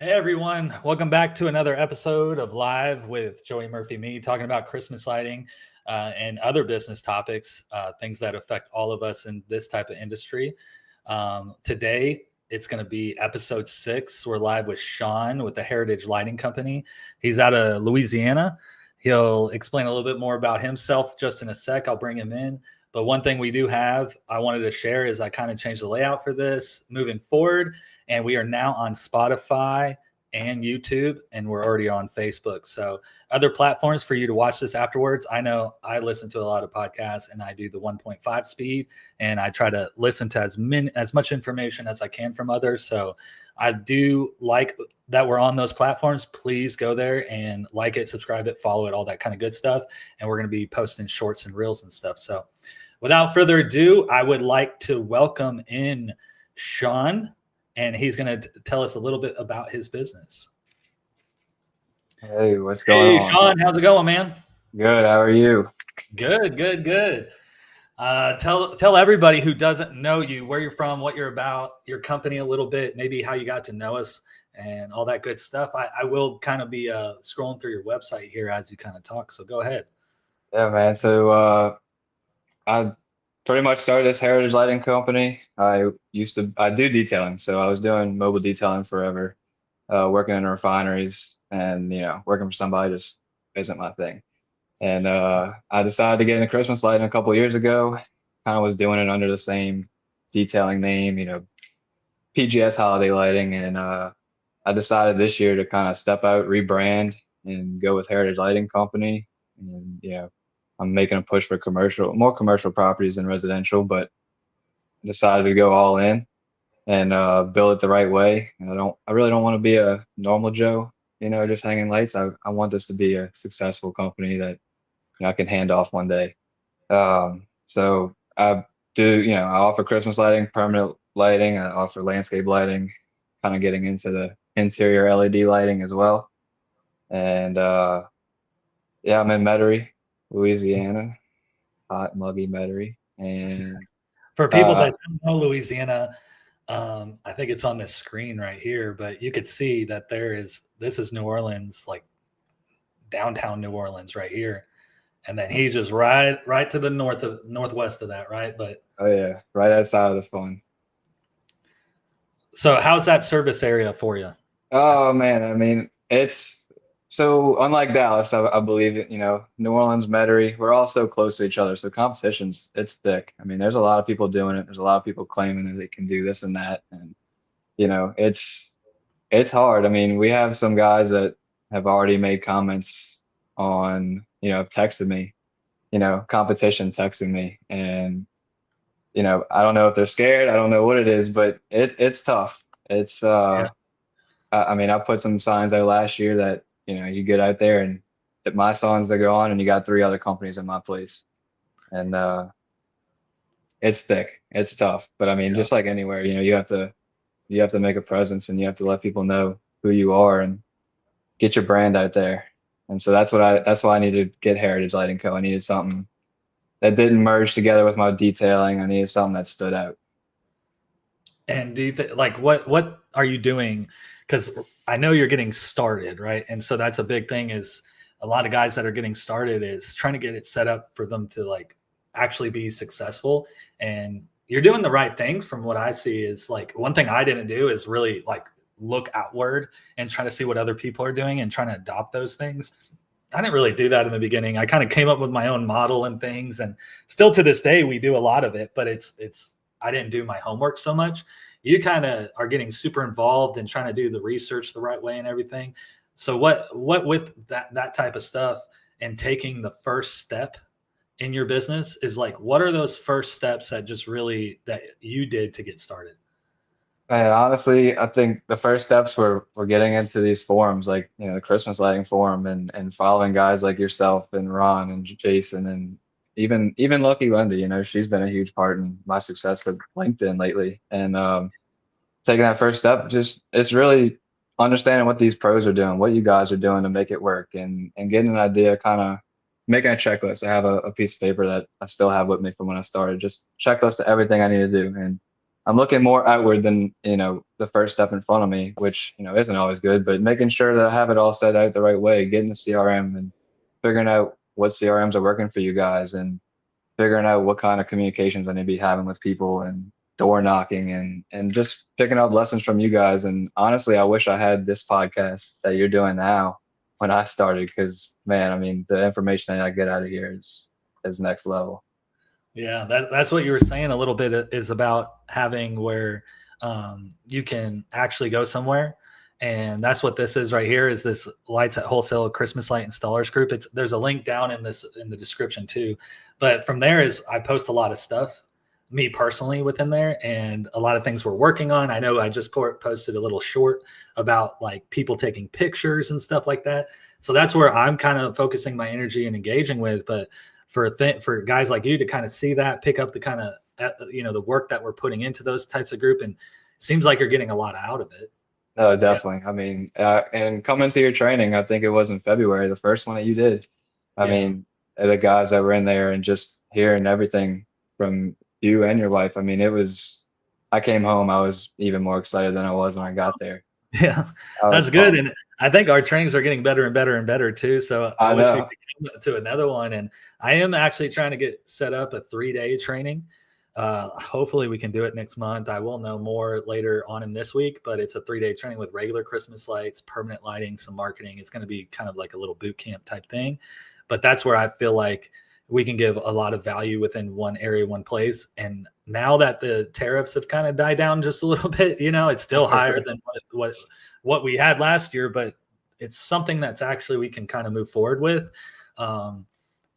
Hey everyone, welcome back to another episode of Live with Joey Murphy, me talking about Christmas lighting and other business topics, things that affect all of us in this type of industry. Today, it's going to be episode 6. We're live with Sean with the Heritage Lighting Company. He's out of Louisiana. He'll explain a little bit more about himself just in a sec. I'll bring him in. But one thing we do have, I wanted to share is I kind of changed the layout for this moving forward. And we are now on Spotify and YouTube, and we're already on Facebook. So other platforms for you to watch this afterwards. I know I listen to a lot of podcasts and I do the 1.5 speed, and I try to listen to as much information as I can from others. So I do like that we're on those platforms. Please go there and like it, subscribe it, follow it, all that kind of good stuff. And we're going to be posting shorts and reels and stuff. So without further ado, I would like to welcome in Sean, and he's going to tell us a little bit about his business. Hey, what's going Hey, on? Sean, how's it going, man? Good. How are you? Good. Tell everybody who doesn't know you where you're from, what you're about, your company a little bit, maybe how you got to know us, and all that good stuff. I will kind of be scrolling through your website here as you kind of talk. So go ahead. Yeah, man. I pretty much started this heritage lighting company. I do detailing, so I was doing mobile detailing forever, working in refineries, and working for somebody just isn't my thing. And I decided to get into Christmas lighting a couple years ago. Kind of was doing it under the same detailing name, PGS holiday lighting, and I decided this year to kind of step out, rebrand, and go with Heritage Lighting Company. And I'm making a push for more commercial properties than residential, but I decided to go all in and build it the right way. And I really don't want to be a normal Joe, just hanging lights. I want this to be a successful company that I can hand off one day. So I I offer Christmas lighting, permanent lighting. I offer landscape lighting, kind of getting into the interior LED lighting as well. And yeah, I'm in Metairie, Louisiana, hot, muggy Metairie. And For people uh, that don't know Louisiana, I think it's on this screen right here, but you could see that this is New Orleans, like downtown New Orleans right here. And then he's just right to the northwest of that, right? But oh yeah, right outside of the fun. so how's that service area for you? Oh man, I mean, it's so unlike Dallas, I believe it, New Orleans, Metairie, we're all so close to each other. So it's thick. I mean, there's a lot of people doing it. There's a lot of people claiming that they can do this and that. And, it's hard. I mean, we have some guys that have already made comments on, texted me, competition texting me. And, I don't know if they're scared. I don't know what it is, but it's tough. It's Yeah. I mean, I put some signs out last year that, you get out there and that my songs that go on and you got 3 other companies in my place. And it's thick. It's tough. But I mean, Yeah. just like anywhere, you have to make a presence and you have to let people know who you are and get your brand out there. And so that's why I needed to get Heritage Lighting Co. I needed something that didn't merge together with my detailing. I needed something that stood out. And do you think, like, what are you doing? Because I know you're getting started, right? And so that's a big thing. Is a lot of guys that are getting started is trying to get it set up for them to like actually be successful. And you're doing the right things from what I see. Is like one thing I didn't do is really like look outward and try to see what other people are doing and trying to adopt those things. I didn't really do that in the beginning. I kind of came up with my own model and things, and still to this day we do a lot of it. But it's I didn't do my homework so much. You kind of are getting super involved and trying to do the research the right way and everything. So what with that type of stuff and taking the first step in your business is like, what are those first steps that just really that you did to get started? And honestly, I think the first steps were getting into these forums, like the Christmas lighting forum, and following guys like yourself and Ron and Jason and even Lucky Linda. She's been a huge part in my success with LinkedIn lately. And taking that first step, just it's really understanding what these pros are doing, what you guys are doing to make it work, and getting an idea, kind of making a checklist. I have a piece of paper that I still have with me from when I started, just checklist of everything I need to do, and I'm looking more outward than, the first step in front of me, which, isn't always good, but making sure that I have it all set out the right way, getting the CRM and figuring out what CRMs are working for you guys and figuring out what kind of communications I need to be having with people and door knocking and just picking up lessons from you guys. And honestly, I wish I had this podcast that you're doing now when I started, because man, I mean, the information that I get out of here is next level. Yeah, that's what you were saying a little bit is about having where you can actually go somewhere. And that's what this is right here is this Lights at Wholesale Christmas Light Installers group. There's a link down in the description too. But from there is I post a lot of stuff, me personally within there, and a lot of things we're working on. I know I just posted a little short about like people taking pictures and stuff like that. So that's where I'm kind of focusing my energy and engaging with. But for guys like you to kind of see that, pick up the kind of the work that we're putting into those types of group, and it seems like you're getting a lot out of it. No, Yeah, definitely. I mean, and coming to your training, I think it was in February, the first one that you did. I yeah, mean, the guys that were in there and just hearing everything from you and your wife. I mean, I came home, I was even more excited than I was when I got there. yeah. I was That's good, pumped. and I think our trainings are getting better and better and better too. So I I wish we know. could come to another one. And I am actually trying to get set up a 3-day training. Hopefully we can do it next month. I will know more later on in this week, but it's a 3-day training with regular Christmas lights, permanent lighting, some marketing. It's going to be kind of like a little boot camp type thing. But that's where I feel like we can give a lot of value within one area, one place. And now that the tariffs have kind of died down just a little bit, it's still higher than what we had last year, but it's something that's actually we can kind of move forward with.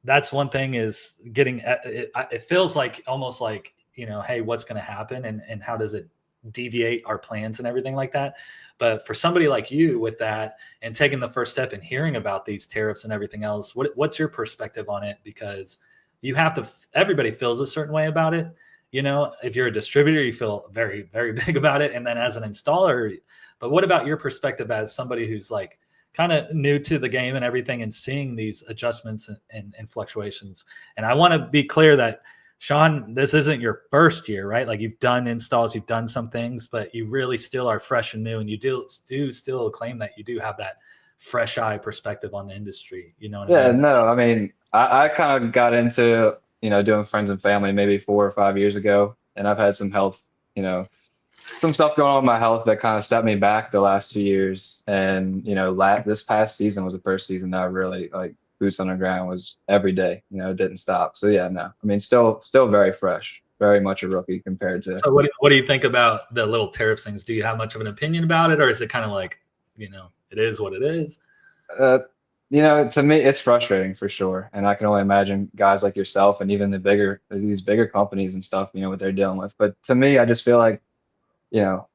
That's one thing is getting it feels like almost like hey, what's going to happen and how does it deviate our plans and everything like that. But for somebody like you with that and taking the first step and hearing about these tariffs and everything else, what's your perspective on it? Because you have to, everybody feels a certain way about it. If you're a distributor, you feel very, very big about it. And then as an installer, but what about your perspective as somebody who's like kind of new to the game and everything and seeing these adjustments and fluctuations? And I want to be clear that Sean, this isn't your first year, right? Like you've done installs, you've done some things, but you really still are fresh and new, and you do still claim that you do have that fresh eye perspective on the industry. You know what I Yeah, mean? no, I mean, I kind of got into, doing friends and family maybe 4 or 5 years ago, and I've had some health, you know, some stuff going on with my health that kind of set me back the last 2 years. And, this past season was the first season that I really like boots on the ground was every day, it didn't stop. So yeah, no, I mean, still very fresh, very much a rookie compared to, So what do you think about the little tariff things? Do you have much of an opinion about it, or is it kind of like, it is what it is? uh, to me, it's frustrating for sure. And I can only imagine guys like yourself and even these bigger companies and stuff, what they're dealing with. But to me, I just feel like, you know,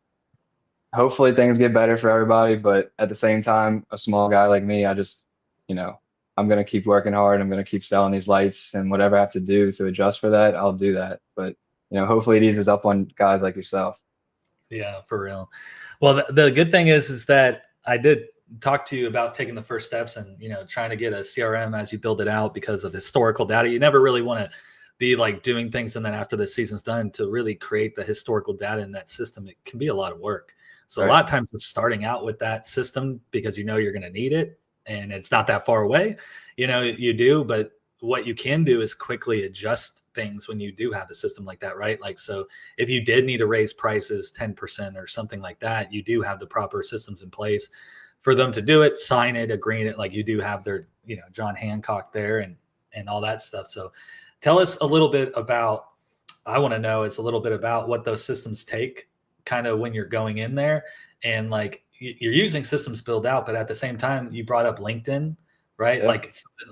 hopefully things get better for everybody. But at the same time, a small guy like me, I just, I'm going to keep working hard. I'm going to keep selling these lights, and whatever I have to do to adjust for that, I'll do that. But, hopefully it eases up on guys like yourself. Yeah, for real. Well, the good thing is that I did talk to you about taking the first steps and trying to get a CRM as you build it out because of historical data. You never really want to be like doing things and then after the season's done to really create the historical data in that system. It can be a lot of work. So a Right. lot of times it's starting out with that system because you're going to need it and it's not that far away. You do, but what you can do is quickly adjust things when you do have a system like that, right? Like, so if you did need to raise prices 10% or something like that, you do have the proper systems in place for them to do it, sign it, agree it. Like you do have their, John Hancock there and all that stuff. So tell us a little bit about, I want to know, it's a little bit about what those systems take kind of when you're going in there and like you're using systems build out, but at the same time you brought up LinkedIn, right? Yeah.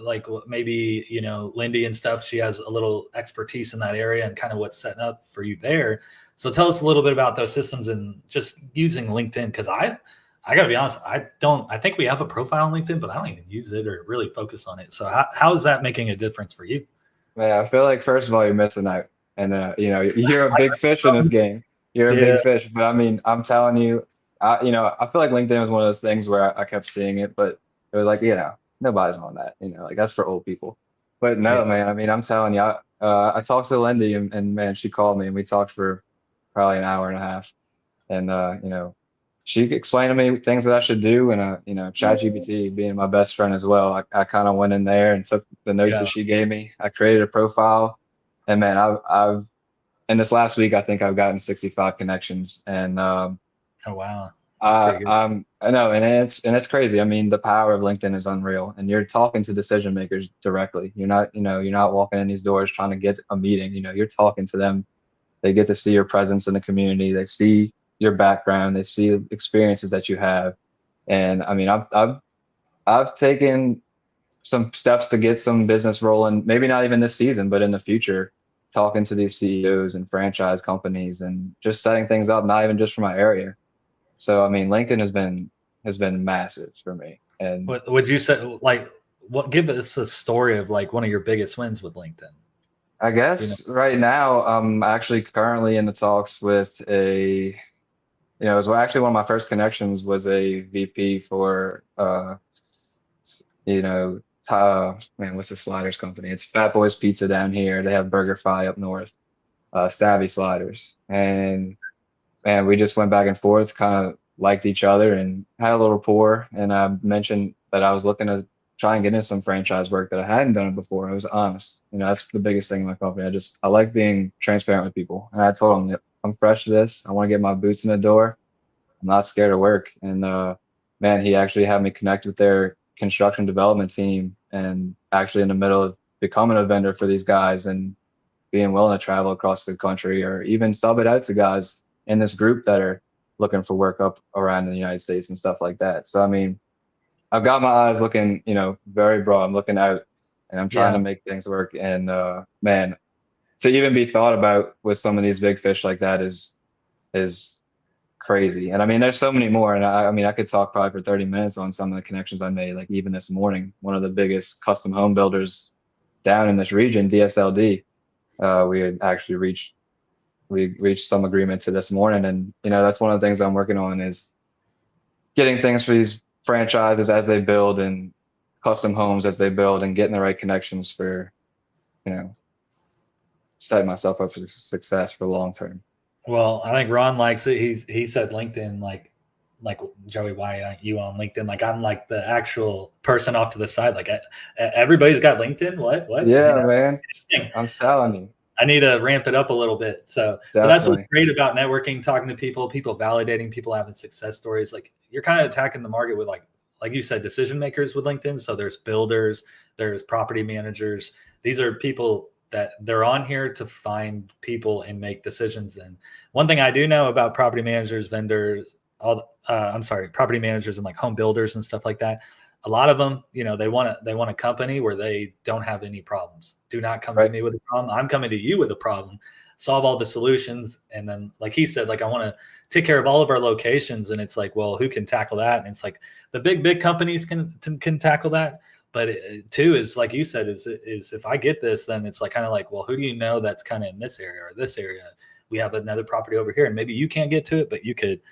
Like maybe, Lindy and stuff, she has a little expertise in that area and kind of what's setting up for you there. So tell us a little bit about those systems and just using LinkedIn. Cause I gotta be honest, I think we have a profile on LinkedIn, but I don't even use it or really focus on it. So how is that making a difference for you? Man, I feel like first of all, you're missing out. And you're a big fish in this game. You're a Yeah. big fish. But I mean, I'm telling you, I feel like LinkedIn was one of those things where I kept seeing it, but it was like, nobody's on that. Like that's for old people. But Yeah. no, man, I mean, I'm telling you, I talked to Lindy and man, she called me and we talked for probably an hour and a half. And, she explained to me things that I should do. And, ChatGPT being my best friend as well, I kind of went in there and took the notes that Yeah. she gave me. I created a profile, and man, I've in this last week, I think I've gotten 65 connections, and Oh, wow. That's pretty good. I know, and it's crazy. I mean, the power of LinkedIn is unreal, and you're talking to decision makers directly. You're not walking in these doors trying to get a meeting. You're talking to them. They get to see your presence in the community. They see your background. They see experiences that you have. And I mean, I've taken some steps to get some business rolling, maybe not even this season, but in the future, talking to these CEOs and franchise companies and just setting things up, not even just for my area. So I mean, LinkedIn has been massive for me. And What would you say, like, what, give us a story of like one of your biggest wins with LinkedIn? I You know? guess right now I'm actually currently in the talks with it was actually one of my first connections was a VP for man, what's the sliders company? It's Fat Boys Pizza down here. They have BurgerFi up north, Savvy Sliders. And man, we just went back and forth, kind of liked each other and had a little rapport. And I mentioned that I was looking to try and get into some franchise work that I hadn't done before. I was honest. That's the biggest thing in my company. I like being transparent with people. And I told them that I'm fresh to this. I want to get my boots in the door. I'm not scared of work. And man, he actually had me connect with their construction development team, and actually in the middle of becoming a vendor for these guys and being willing to travel across the country or even sub it out to guys in this group that are looking for work up around the United States and stuff like that. So I mean, I've got my eyes looking, very broad. I'm looking out and I'm trying to Yeah. make things work. And man, to even be thought about with some of these big fish like that is crazy. And I mean, there's so many more. And I mean, I could talk probably for 30 minutes on some of the connections I made. Like even this morning, one of the biggest custom home builders down in this region, DSLD, we reached some agreement to this morning. And that's one of the things I'm working on is getting things for these franchises as they build and custom homes as they build and getting the right connections for, setting myself up for success for the long term. Well, I think Ron likes it. He said LinkedIn, like Joey, why aren't you on LinkedIn? Like I'm like the actual person off to the side. Like everybody's got LinkedIn. What? Yeah, man. I'm telling you. I need to ramp it up a little bit. So, but that's what's Definitely. great about networking, talking to people validating, people having success stories. Like you're kind of attacking the market with like you said, decision makers with LinkedIn. So there's builders, there's property managers. These are people that they're on here to find people and make decisions. And one thing I do know about property managers, vendors, property managers and like home builders and stuff like that. A lot of them, they want a company where they don't have any problems. Do not come to Right. me with a problem. I'm coming to you with a problem. Solve all the solutions. And then, like he said, like I want to take care of all of our locations. And it's like, well, who can tackle that? And it's like the big companies can tackle that. But too is like you said, is if I get this, then it's like kind of like, well, who do you know that's kind of in this area or this area? We have another property over here, and maybe you can't get to it, but you could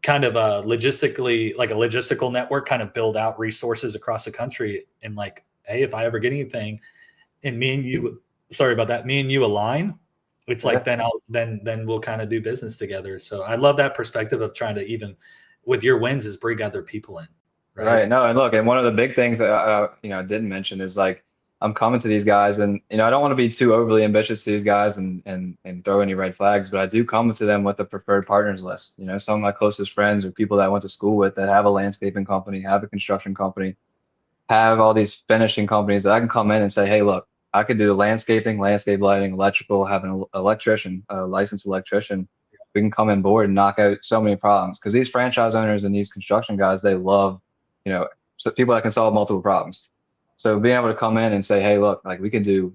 kind of logistically, like a logistical network, kind of build out resources across the country. And like, hey, if I ever get anything, and me and you align, it's like Yeah. then we'll kind of do business together. So I love that perspective of trying to even with your wins is bring other people in, right? Right. No, and look, and one of the big things that I didn't mention is like I'm coming to these guys, and I don't want to be too overly ambitious to these guys and throw any red flags, but I do come to them with a preferred partners list. Some of my closest friends or people that I went to school with that have a landscaping company, have a construction company, have all these finishing companies that I can come in and say, hey, look, I could do landscaping, landscape lighting, electrical, have an electrician, a licensed electrician. We can come in board and knock out so many problems because these franchise owners and these construction guys, they love, so people that can solve multiple problems. So being able to come in and say, hey, look, like we can do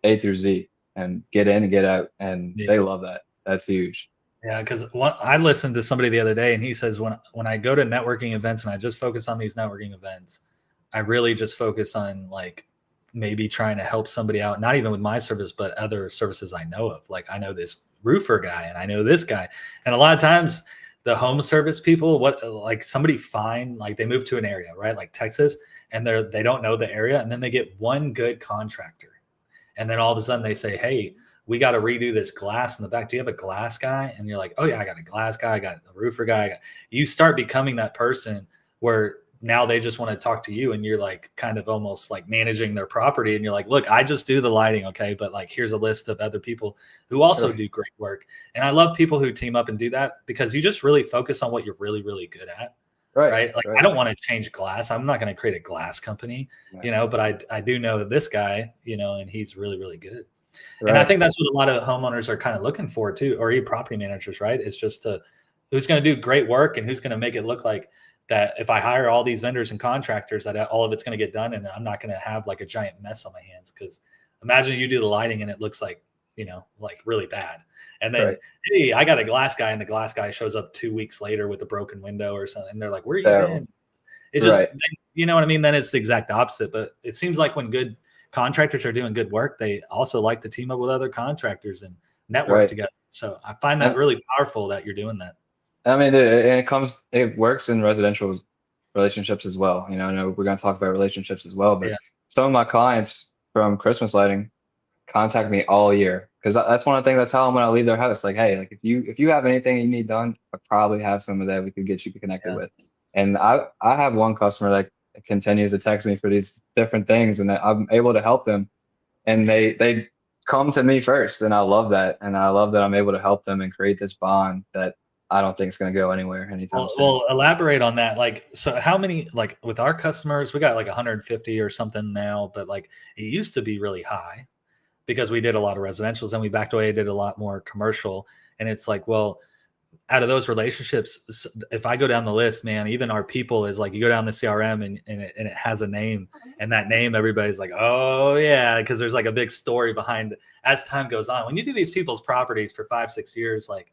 A through Z and get in and get out, and Yeah. they love that. That's huge. Yeah, because I listened to somebody the other day, and he says when I go to networking events and I just focus on these networking events, I really just focus on like maybe trying to help somebody out, not even with my service, but other services I know of. Like I know this roofer guy, and I know this guy, and a lot of times the home service people, like somebody find like they move to an area, right, like Texas, and they don't know the area, and then they get one good contractor, and then all of a sudden they say, hey, we got to redo this glass in the back. Do you have a glass guy? And you're like, oh yeah, I got a glass guy. I got a roofer guy. You start becoming that person where now they just want to talk to you, and you're like kind of almost like managing their property. And you're like, look, I just do the lighting. Okay. But like, here's a list of other people who also do great work. And I love people who team up and do that, because you just really focus on what you're really, really good at. Right. Like, I don't want to change glass. I'm not going to create a glass company, but I do know this guy, and he's really, really good. And I think that's what a lot of homeowners are kind of looking for too, or even property managers, right? It's just who's going to do great work and who's going to make it look like that if I hire all these vendors and contractors, that all of it's going to get done and I'm not going to have like a giant mess on my hands. Because imagine you do the lighting and it looks like, like really bad. And then, hey, I got a glass guy, and the glass guy shows up 2 weeks later with a broken window or something. And they're like, where you been? It's just, you know what I mean? Then it's the exact opposite. But it seems like when good contractors are doing good work, they also like to team up with other contractors and network together. So I find that really powerful that you're doing that. I mean, it works in residential relationships as well. I know we're going to talk about relationships as well, but some of my clients from Christmas lighting contact me all year, because that's one of the things I tell them when I leave their house. Like, hey, like if you have anything you need done, I probably have some of that we could get you connected with. And I have one customer that continues to text me for these different things, and that I'm able to help them, and they come to me first, and I love that. And I love that I'm able to help them and create this bond that I don't think it's going to go anywhere anytime soon. Well, elaborate on that. Like, so how many, like with our customers, we got like 150 or something now, but like it used to be really high because we did a lot of residentials and we backed away, did a lot more commercial. And it's like, well, out of those relationships, if I go down the list, man, even our people is like, you go down the CRM and it has a name, and that name, everybody's like, oh yeah. Cause there's like a big story behind it as time goes on. When you do these people's properties for 5-6 years, like,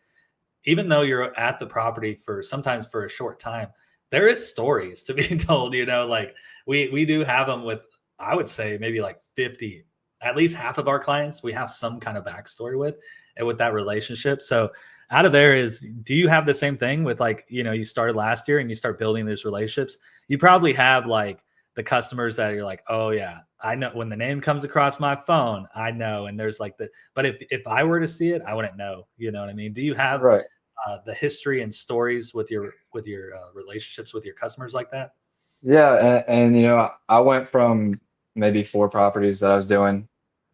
even though you're at the property sometimes for a short time, there is stories to be told, like we do have them with, I would say maybe like 50, at least half of our clients, we have some kind of backstory with that relationship. So out of there do you have the same thing with like, you started last year and you start building these relationships? You probably have like the customers that you're like, oh yeah, I know when the name comes across my phone, I know. And there's like but if I were to see it, I wouldn't know, you know what I mean? Do you have the history and stories with your relationships with your customers like that? Yeah. And I went from maybe 4 properties that I was doing.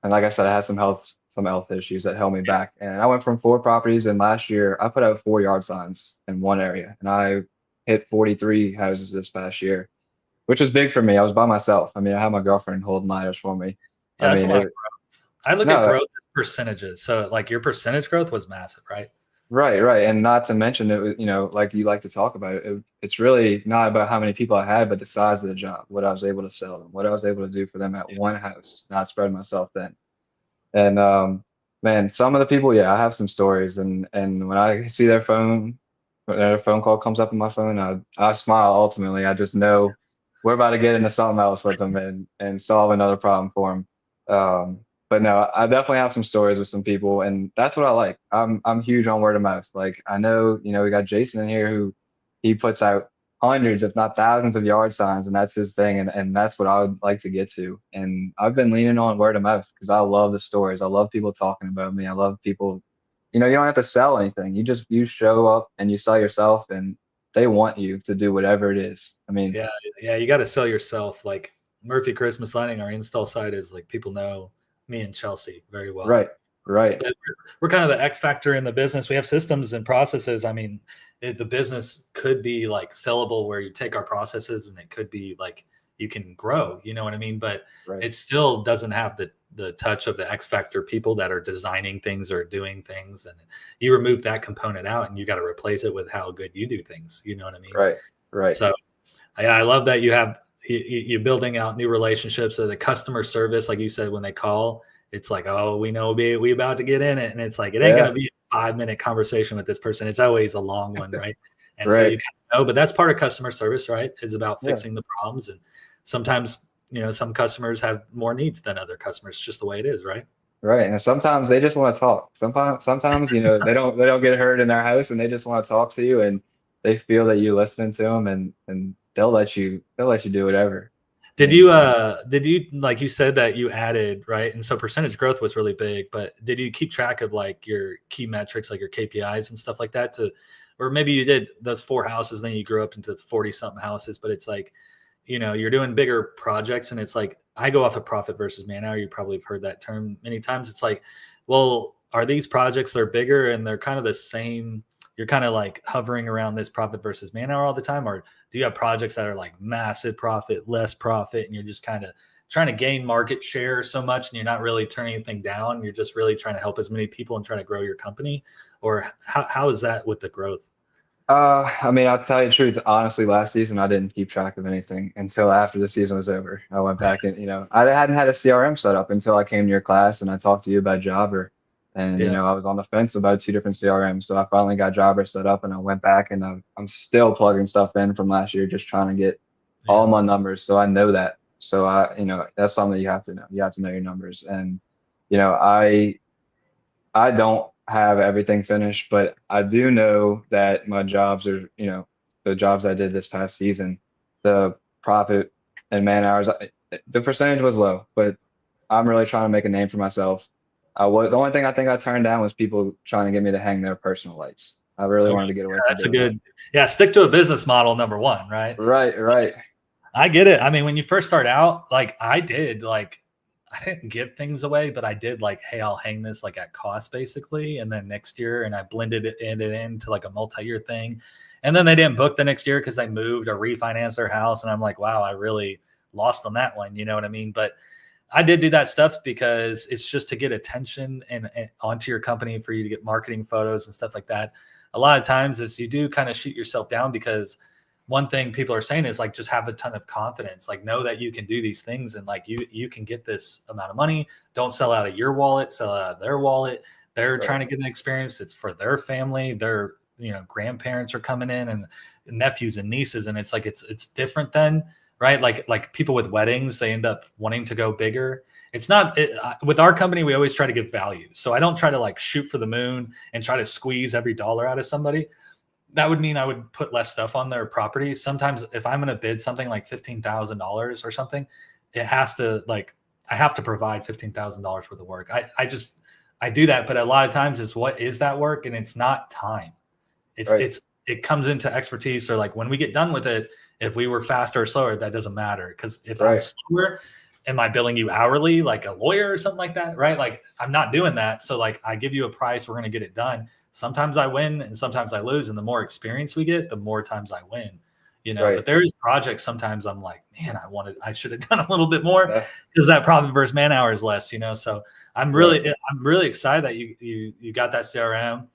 And like I said, I had some health issues that held me back. And I went from 4 properties, and last year I put out 4 yard signs in one area, and I hit 43 houses this past year, which was big for me. I was by myself. I mean, I had my girlfriend holding lighters for me. Yeah, that's a lot of growth. I look at growth as percentages. So like your percentage growth was massive, right? Right. And not to mention it was, like you like to talk about it's really not about how many people I had, but the size of the job, what I was able to sell them, what I was able to do for them at one house, not spread myself thin. And man, some of the people, I have some stories, and when I see when their phone call comes up on my phone, I smile. Ultimately, I just know we're about to get into something else with them and solve another problem for them. But no, I definitely have some stories with some people, and that's what I like. I'm huge on word of mouth. Like, I know, we got Jason in here who he puts out hundreds, if not thousands, of yard signs, and that's his thing, and that's what I would like to get to. And I've been leaning on word of mouth because I love the stories. I love people talking about me. I love people. You don't have to sell anything. You show up and you sell yourself, and they want you to do whatever it is. I mean, yeah, you got to sell yourself. Like Murphy Christmas Lighting, our install site is like, people know me and Chelsea very well. Right. But we're kind of the X factor in the business. We have systems and processes. I mean, the business could be like sellable, where you take our processes and it could be like you can grow, you know what I mean? But it still doesn't have the touch of the X factor people that are designing things or doing things. And you remove that component out and you got to replace it with how good you do things. You know what I mean? Right. So I love that you're building out new relationships. So the customer service, like you said, when they call, it's like, oh, we know we about to get in it. And it's like, it ain't going to be a 5-minute conversation with this person. It's always a long one. Right. And so you kind of know, but that's part of customer service, right? It's about fixing the problems. And sometimes, some customers have more needs than other customers. It's just the way it is. Right. Right. And sometimes they just want to talk. Sometimes, they don't get heard in their house, and they just want to talk to you, and they feel that you're listening to them, and they'll let you do whatever. Did you like you said that you added, right? And so percentage growth was really big, but did you keep track of like your key metrics, like your KPIs and stuff like that to, or maybe you did those 4 houses, then you grew up into 40 something houses, but it's like, you're doing bigger projects and it's like, I go off of profit versus man hour. You probably have heard that term many times. It's like, well, are these projects that are bigger and they're kind of the same? You're kind of like hovering around this profit versus man hour all the time, or do you have projects that are like massive profit, less profit, and you're just kind of trying to gain market share so much and you're not really turning anything down? You're just really trying to help as many people and trying to grow your company? Or how is that with the growth? I mean, I'll tell you the truth. Honestly, last season I didn't keep track of anything until after the season was over. I went back and, I hadn't had a CRM set up until I came to your class and I talked to you about Jobber. And, Yeah. I was on the fence about two different CRMs. So I finally got Jobber set up and I went back and I'm still plugging stuff in from last year, just trying to get all Yeah. my numbers. So I know that. So that's something that you have to know. You have to know your numbers. And, you know, I, I don't have everything finished, but I do know that my jobs are, the jobs I did this past season, the profit and man hours, the percentage was low, but I'm really trying to make a name for myself. The only thing I think I turned down was people trying to get me to hang their personal lights. I really Okay. wanted to get away Yeah, from that's a doing that. good, yeah, stick to a business model, number one, right? Right, right, I get it. I mean, when you first start out, like I did, like I didn't give things away, but I did like, hey, I'll hang this like at cost basically, and then next year, and I blended it into like a multi-year thing, and then they didn't book the next year because they moved or refinanced their house, and I'm like, wow, I really lost on that one. You know what I mean? But I did do that stuff because it's just to get attention and onto your company for you to get marketing photos and stuff like that. A lot of times is you do kind of shoot yourself down because one thing people are saying is like just have a ton of confidence, like know that you can do these things and like you can get this amount of money. Don't sell out of your wallet, sell out of their wallet. They're right, trying to get an experience. It's for their family. Their grandparents are coming in and nephews and nieces, and it's like it's different then, right? Like people with weddings, they end up wanting to go bigger. It's not with our company. We always try to give value, so I don't try to like shoot for the moon and try to squeeze every dollar out of somebody. That would mean I would put less stuff on their property. Sometimes if I'm going to bid something like $15,000 or something, it has to like, I have to provide $15,000 worth of work. I do that. But a lot of times is what is that work? And it's not time. right, It comes into expertise, or like when we get done with it, if we were faster or slower, that doesn't matter. Cause if I'm right, slower, am I billing you hourly like a lawyer or something like that? Right. Like I'm not doing that. So like I give you a price, we're going to get it done. Sometimes I win and sometimes I lose. And the more experience we get, the more times I win, but right. there is projects. Sometimes I'm like, man, I should have done a little bit more Yeah, because that profit versus man hour is less, so right, I'm really excited that you got that CRM.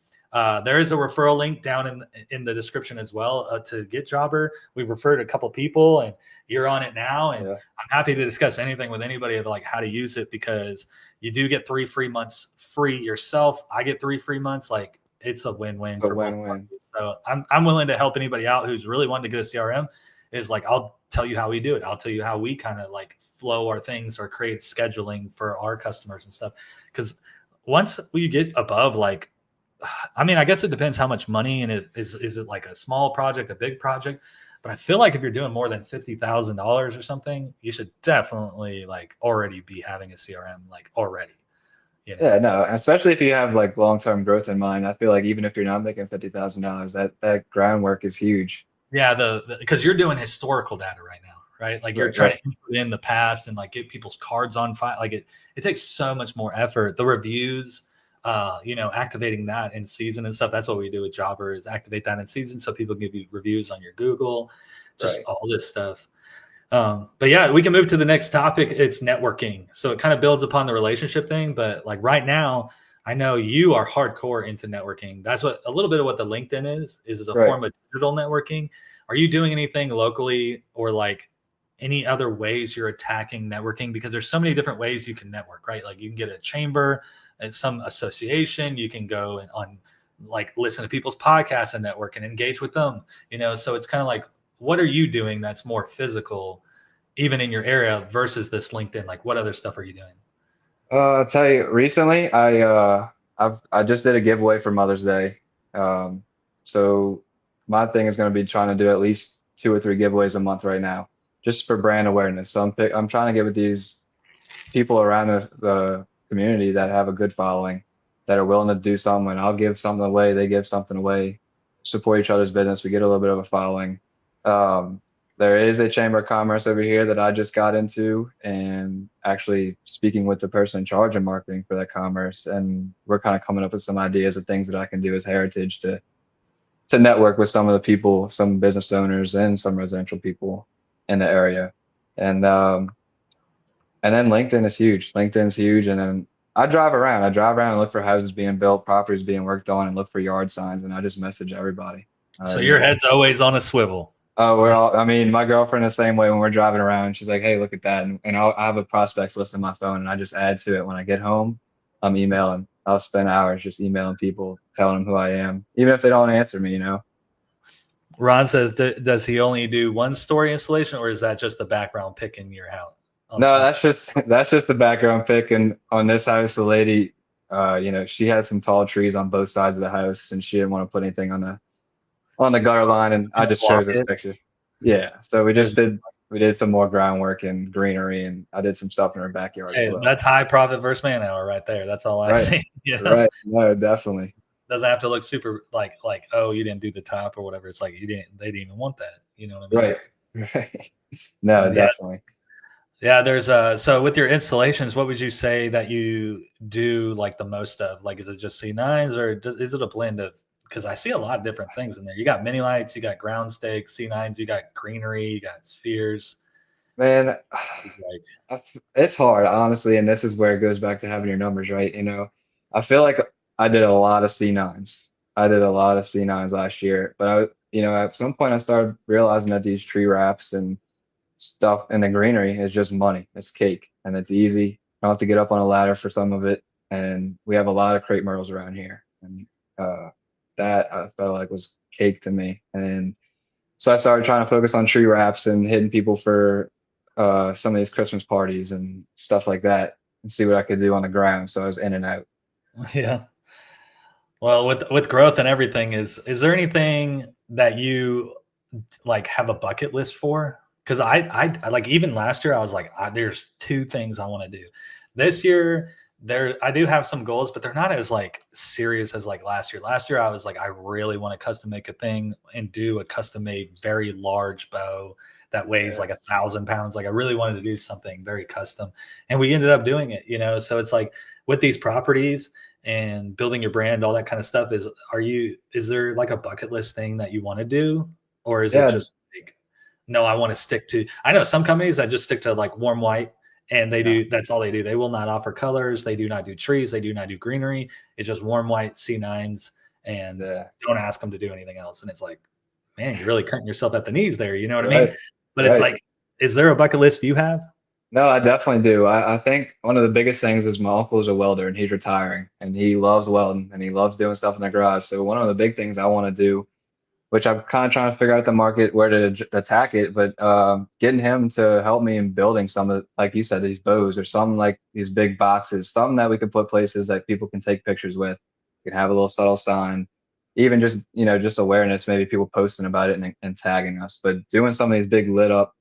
There is a referral link down in the description as well to get Jobber. We referred a couple people, and you're on it now. And yeah. I'm happy to discuss anything with anybody of like how to use it, because you do get 3 free months free yourself. I get 3 free months. Like it's a win-win It's a for both win-win. parties. So I'm willing to help anybody out who's really wanting to get a CRM. Is like I'll tell you how we do it. I'll tell you how we kind of like flow our things or create scheduling for our customers and stuff. Because once we get above like, I mean, I guess it depends how much money, and is it like a small project, a big project? But I feel like if you're doing more than $50,000 or something, you should definitely like already be having a CRM like already. Yeah, no, especially if you have like long-term growth in mind. I feel like even if you're not making $50,000, that groundwork is huge. Yeah, the because you're doing historical data right now, right? Like you're Right, trying right, to input in the past and like get people's cards on file. Like it takes so much more effort. The reviews, activating that in season and stuff. That's what we do with Jobber, is activate that in season so people give you reviews on your Google, just right, all this stuff. But yeah, we can move to the next topic. It's networking. So it kind of builds upon the relationship thing. But like right now, I know you are hardcore into networking. That's what a little bit of what the LinkedIn is a right. form of digital networking. Are you doing anything locally, or like any other ways you're attacking networking? Because there's so many different ways you can network, right? Like you can get a chamber and some association, you can go and on like listen to people's podcasts and network and engage with them, so it's kind of like, what are you doing that's more physical, even in your area, versus this LinkedIn? Like, what other stuff are you doing? I'll tell you, recently I just did a giveaway for Mother's Day. So my thing is going to be trying to do at least 2 or 3 giveaways a month right now. just for brand awareness. So I'm trying to get with these people around the community that have a good following, that are willing to do something. And I'll give something away, they give something away, support each other's business. We get a little bit of a following. Um, there is a chamber of commerce over here that I just got into, and actually speaking with the person in charge of marketing for that commerce. And we're kind of coming up with some ideas of things that I can do as heritage to network with some of the people, some business owners and some residential people in the area. And and then LinkedIn is huge. LinkedIn's huge. And then I drive around. I drive around and look for houses being built, properties being worked on, and look for yard signs. And I just message everybody. So You your know, head's always on a swivel. we're all. I mean, my girlfriend the same way. When we're driving around, she's like, "Hey, look at that," and I have a prospects list on my phone, and I just add to it when I get home. I'm emailing. I'll spend hours just emailing people, telling them who I am, even if they don't answer me. You know. Ron says, does he only do one story installation, or is that just the background pick in your house? No, that's just the background pic. And on this house, the lady, she has some tall trees on both sides of the house, and she didn't want to put anything on the gutter line, and I just Block chose this it. picture. Yeah, so Is- we did some more groundwork and greenery, and I did some stuff in her backyard as Hey, well. that's high profit versus man hour right there. That's all I Right, see. right. No, definitely. Doesn't have to look super like oh, you didn't do the top or whatever. It's like they didn't even want that. You know what I mean? Right, right. No, But yeah, definitely. there's so with your installations, what would you say that you do like the most of? Like, is it just C9s or is it a blend of? Because I see a lot of different things in there. You got mini lights, you got ground stakes, C9s, you got greenery, you got spheres. Man, Like, it's hard, honestly, and this is where it goes back to having your numbers right. I feel like I did a lot of C9s. I did a lot of C9s last year, but at some point I started realizing that these tree wraps and stuff and the greenery is just money. It's cake and it's easy. You don't have to get up on a ladder for some of it, and we have a lot of crepe myrtles around here, and uh, that I felt like was cake to me. And so I started trying to focus on tree wraps and hitting people for some of these Christmas parties and stuff like that, and see what I could do on the ground. So I was in and out. yeah. Well, with growth and everything, is there anything that you like have a bucket list for? Because I like even last year I was like, there's two things I want to do. This year I do have some goals, but they're not as like serious as like last year. Last year I was like, I really want to custom make a thing and do a custom made very large bow that weighs Yeah. like 1,000 pounds. Like I really wanted to do something very custom, and we ended up doing it. So it's like with these properties and building your brand, all that kind of stuff. Is there like a bucket list thing that you want to do, or is it Yeah, just like, no, I want to stick to? I know some companies that just stick to like warm white, and yeah, that's all they do. They will not offer colors. They do not do trees. They do not do greenery. It's just warm white C9s, and yeah. don't ask them to do anything else. And it's like, man, you're really cutting yourself at the knees there. You know what I mean? Right, But it's right. like, is there a bucket list you have? No, I definitely do. I think one of the biggest things is my uncle is a welder and he's retiring and he loves welding and he loves doing stuff in the garage. So one of the big things I want to do, which I'm kind of trying to figure out the market where to attack it, but getting him to help me in building some of, like you said, these bows or some like these big boxes, something that we can put places that people can take pictures with. You can have a little subtle sign, even just awareness, maybe people posting about it and tagging us. But doing some of these big lit up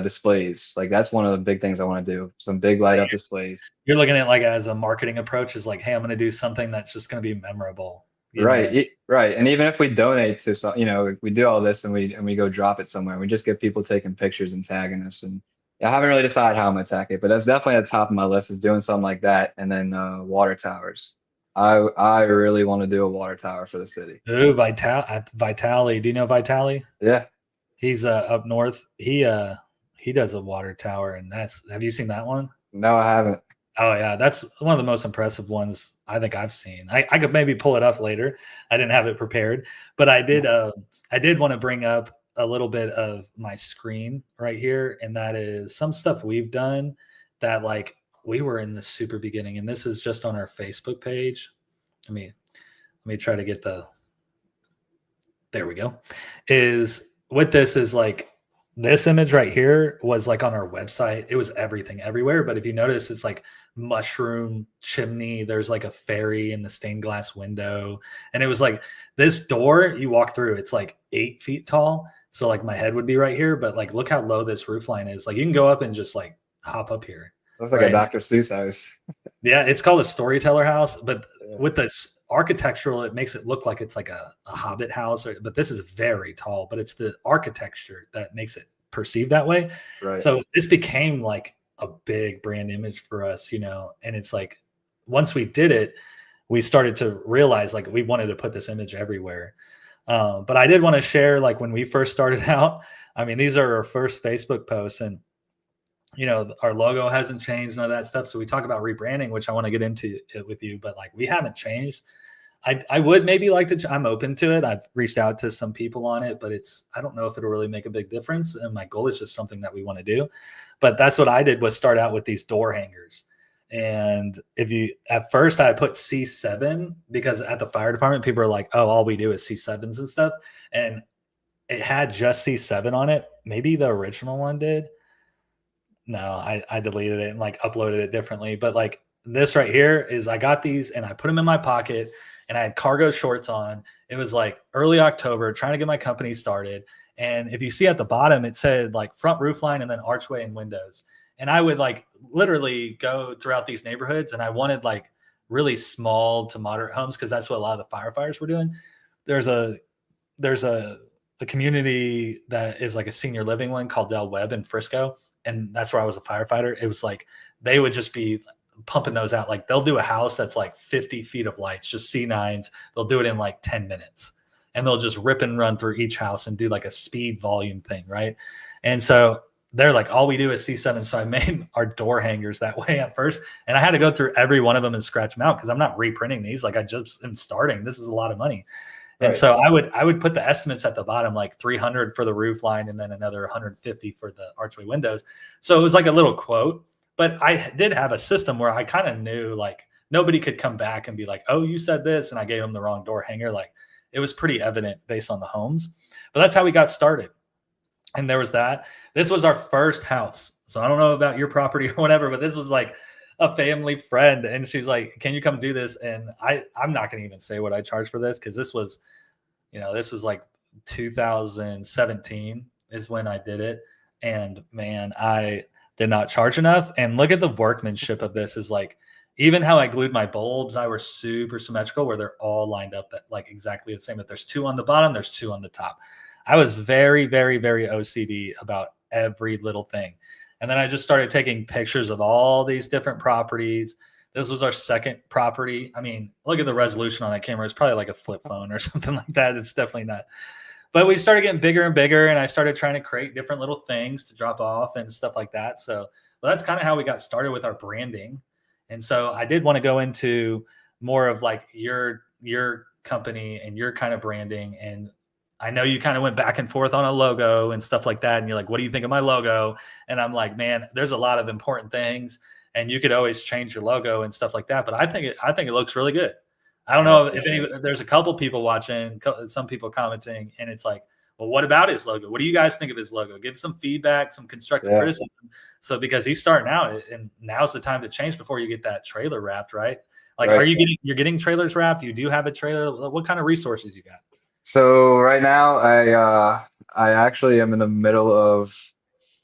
displays, like that's one of the big things I want to do. Some big light up displays. You're looking at like as a marketing approach is like, hey, I'm going to do something that's just going to be memorable. You know what I Right, mean? right. And even if we donate to some, we do all this and we go drop it somewhere. We just get people taking pictures and tagging us. And I haven't really decided how I'm gonna attack it, but that's definitely at the top of my list is doing something like that. And then water towers. I really want to do a water tower for the city. Ooh, Vitali. Do you know Vitali? Yeah. He's up north. He does a water tower, and have you seen that one? No, I haven't. Oh yeah, that's one of the most impressive ones I think I've seen. I could maybe pull it up later. I didn't have it prepared, but I did. I did want to bring up a little bit of my screen right here, and that is some stuff we've done that like we were in the super beginning, and this is just on our Facebook page. Let me try to get there we go. Is with this is like this image right here was like on our website. It was everything everywhere. But if you notice, it's like mushroom chimney. There's like a fairy in the stained glass window. And it was like this door you walk through, it's like 8 feet tall. So like my head would be right here, but like look how low this roof line is. Like you can go up and just like hop up here, Looks like a right? And Dr. Seuss house. yeah, it's called a storyteller house, but Yeah. with this architectural, it makes it look like it's like a hobbit house. But this is very tall, but it's the architecture that makes it perceived that way. Right. So this became like a big brand image for us, and it's like once we did it, we started to realize like we wanted to put this image everywhere. But I did want to share like when we first started out, I mean, these are our first Facebook posts, and our logo hasn't changed, none of that stuff. So we talk about rebranding, which I want to get into it with you, but like we haven't changed. I would maybe like to, I'm open to it. I've reached out to some people on it, but I don't know if it'll really make a big difference. And my goal is just something that we want to do. But that's what I did, was start out with these door hangers. And at first I put C7 because at the fire department, people are like, oh, all we do is C7s and stuff. And it had just C7 on it. Maybe the original one did. No, I deleted it and like uploaded it differently. But like this right here is, I got these and I put them in my pocket and I had cargo shorts on. It was like early October, trying to get my company started. And if you see at the bottom, it said like front roof line and then archway and windows. And I would like literally go throughout these neighborhoods, and I wanted like really small to moderate homes because that's what a lot of the firefighters were doing. There's a community that is like a senior living one called Del Webb in Frisco, and that's where I was a firefighter. It was like they would just be pumping those out. Like they'll do a house that's like 50 feet of lights, just C9s. They'll do it in like 10 minutes, and they'll just rip and run through each house and do like a speed volume thing, right? And so they're like, all we do is C7. So I made our door hangers that way at first, and I had to go through every one of them and scratch them out because I'm not reprinting these. Like I just am starting. This is a lot of money. And Right. so I would put the estimates at the bottom, like 300 for the roof line and then another 150 for the archway windows. So it was like a little quote, but I did have a system where I kind of knew like nobody could come back and be like, oh, you said this, and I gave them the wrong door hanger. Like it was pretty evident based on the homes, but that's how we got started. And there was that. This was our first house. So I don't know about your property or whatever, but this was like a family friend, and she's like, can you come do this? And I'm not going to even say what I charged for this, because this was like 2017 is when I did it. And man, I did not charge enough. And look at the workmanship of this, is like, even how I glued my bulbs, I were super symmetrical where they're all lined up at like exactly the same. If there's 2 on the bottom, there's 2 on the top. I was very, very, very OCD about every little thing. And then I just started taking pictures of all these different properties. This was our second property. I mean, look at the resolution on that camera. It's probably like a flip phone or something like that. It's definitely not. But we started getting bigger and bigger, and I started trying to create different little things to drop off and stuff like that. So that's kind of how we got started with our branding. And so I did want to go into more of like your company and your kind of branding. And I know you kind of went back and forth on a logo and stuff like that. And you're like, what do you think of my logo? And I'm like, man, there's a lot of important things, and you could always change your logo and stuff like that. But I think it looks really good. I don't know if there's a couple people watching, some people commenting, and it's like, well, what about his logo? What do you guys think of his logo? Give some feedback, some constructive criticism. So because he's starting out, and now's the time to change before you get that trailer wrapped, right? Like, Right. you're getting trailers wrapped? You do have a trailer? What kind of resources you got? So right now I actually am in the middle of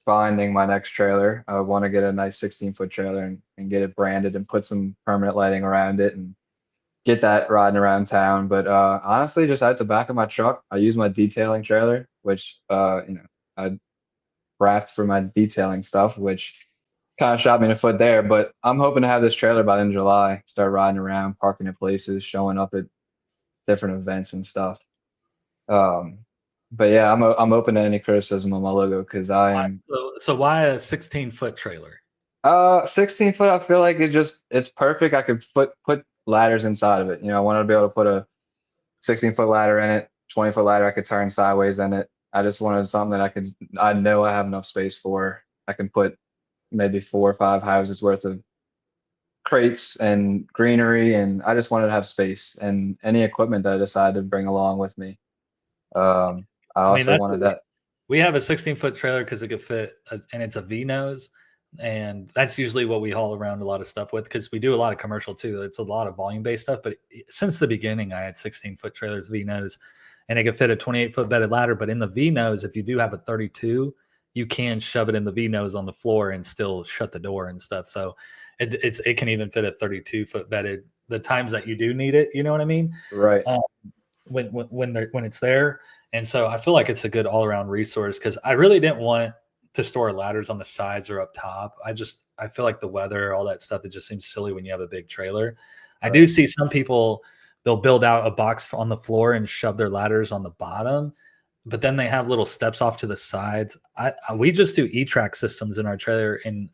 finding my next trailer. I want to get a nice 16-foot trailer and get it branded and put some permanent lighting around it and get that riding around town. But honestly, just at the back of my truck, I use my detailing trailer, which I wrapped for my detailing stuff, which kind of shot me in the foot there. But I'm hoping to have this trailer by the end of July, start riding around, parking at places, showing up at different events and stuff. Um, but yeah, I'm open to any criticism on my logo because I am So why a 16-foot trailer? 16 foot. I feel like it's perfect. I could put ladders inside of it. I wanted to be able to put a 16-foot ladder in it, 20-foot ladder I could turn sideways in it. I just wanted something that I know I have enough space for. I can put maybe 4 or 5 houses worth of crates and greenery, and I just wanted to have space and any equipment that I decided to bring along with me. I I mean, also wanted that. we have a 16-foot trailer because it could fit, and it's a V nose, and that's usually what we haul around a lot of stuff with, because we do a lot of commercial too. It's a lot of volume based stuff. But since the beginning, I had 16-foot trailers, V nose, and it can fit a 28-foot bedded ladder. But in the V nose, if you do have a 32, you can shove it in the V nose on the floor and still shut the door and stuff. So it can even fit a 32-foot bedded. The times that you do need it, you know what I mean? Right. When it's there. And so I feel like it's a good all around resource, because I really didn't want to store ladders on the sides or up top. I feel like the weather, all that stuff, it just seems silly when you have a big trailer. I do see some people, they'll build out a box on the floor and shove their ladders on the bottom, but then they have little steps off to the sides. We just do E-track systems in our trailer, and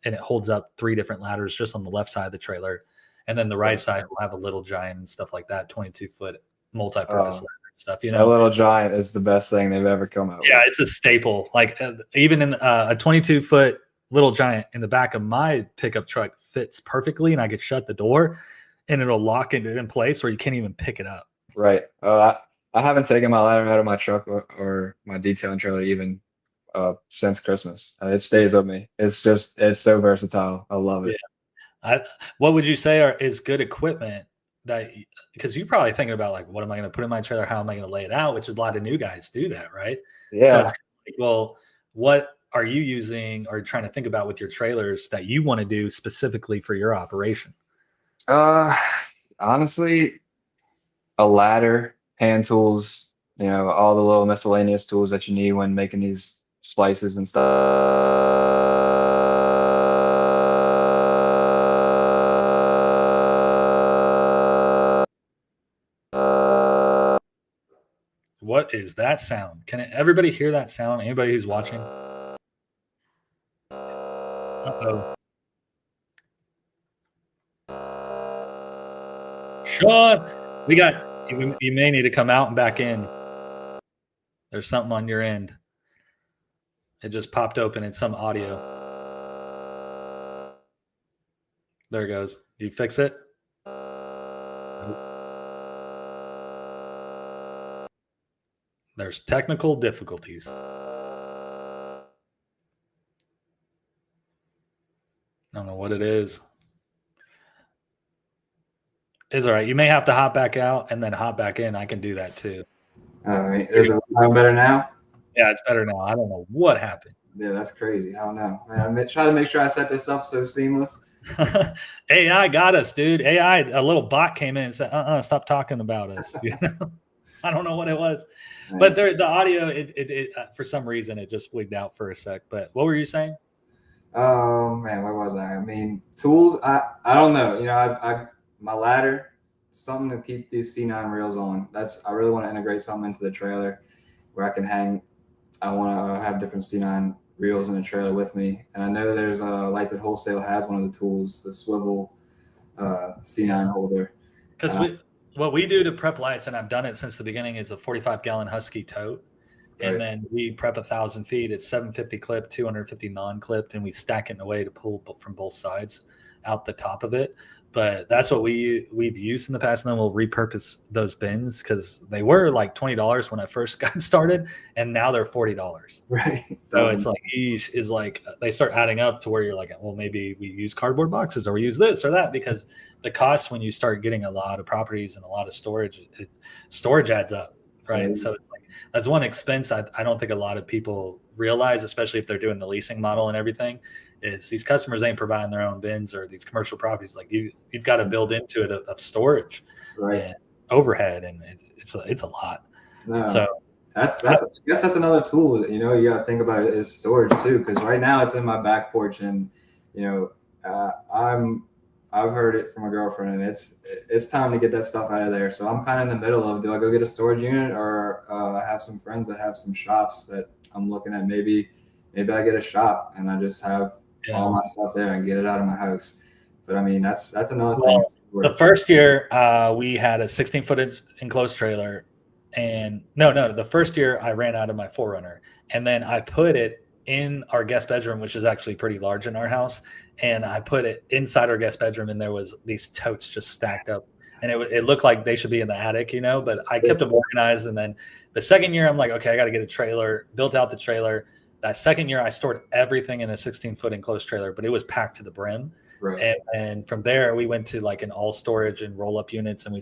it holds up 3 different ladders just on the left side of the trailer. And then the right side will have a little giant and stuff like that, 22-foot multi-purpose ladder and stuff, you know. That little giant is the best thing they've ever come out with. Yeah, it's a staple. Like even in a 22-foot little giant in the back of my pickup truck fits perfectly, and I could shut the door and it'll lock it in place where you can't even pick it up. Right. I haven't taken my ladder out of my truck or my detailing trailer even since Christmas. It stays with me. It's so versatile. I love it. Yeah. What would you say is good equipment that, because you're probably thinking about like, what am I going to put in my trailer? How am I going to lay it out? Which is a lot of new guys do that, right? Yeah. So it's like, well, what are you using or trying to think about with your trailers that you want to do specifically for your operation? Honestly, a ladder, hand tools, all the little miscellaneous tools that you need when making these splices and stuff. What is that sound? Can everybody hear that sound? Anybody who's watching? Uh-oh. Sean, you may need to come out and back in. There's something on your end. It just popped open in some audio. There it goes. Do you fix it? There's technical difficulties. I don't know what it is. It's all right. You may have to hop back out and then hop back in. I can do that too. All right. Is it better now? Yeah, it's better now. I don't know what happened. Yeah, that's crazy. I don't know. Man, I'm trying to make sure I set this up so seamless. AI got us, dude. AI, a little bot came in and said, stop talking about us. You know? I don't know what it was. But the audio, it for some reason, it just wigged out for a sec. But what were you saying? Oh, man, where was I? I mean, tools, I don't know. I my ladder, something to keep these C9 rails on. I really want to integrate something into the trailer where I can hang. I want to have different C9 reels in the trailer with me. And I know there's Lights at Wholesale has one of the tools, the swivel C9 holder. Because what we do to prep lights, and I've done it since the beginning, is a 45-gallon Husky tote. Right. And then we prep 1,000 feet. It's 750 clipped, 250 non-clipped, and we stack it in a way to pull from both sides out the top of it. But that's what we've used in the past, and then we'll repurpose those bins because they were like $20 when I first got started, and now they're $40. Right. So it's like each is like they start adding up to where you're like, well, maybe we use cardboard boxes or we use this or that, because the cost when you start getting a lot of properties and a lot of storage, storage adds up, right? Mm-hmm. So it's like that's one expense I don't think a lot of people realize, especially if they're doing the leasing model and everything. Is these customers ain't providing their own bins or these commercial properties. Like you've got to build into it of storage, right, and overhead, and it's a lot. No, so I guess that's another tool. You got to think about it is storage too, because right now it's in my back porch, and I've heard it from a girlfriend, and it's time to get that stuff out of there. So I'm kind of in the middle of, do I go get a storage unit, or I have some friends that have some shops that I'm looking at. Maybe I get a shop and I just have all my stuff there and get it out of my house. But I mean, that's another thing. The first year we had a 16-foot enclosed trailer, and the first year I ran out of my 4Runner, and then I put it in our guest bedroom, which is actually pretty large in our house, and I put it inside our guest bedroom, and there was these totes just stacked up, and it looked like they should be in the attic, but I kept them organized. And then the second year I'm like, okay, I got to get a trailer, built out the trailer. That second year, I stored everything in a 16-foot enclosed trailer, but it was packed to the brim. Right. And from there, we went to like an all storage and roll up units. And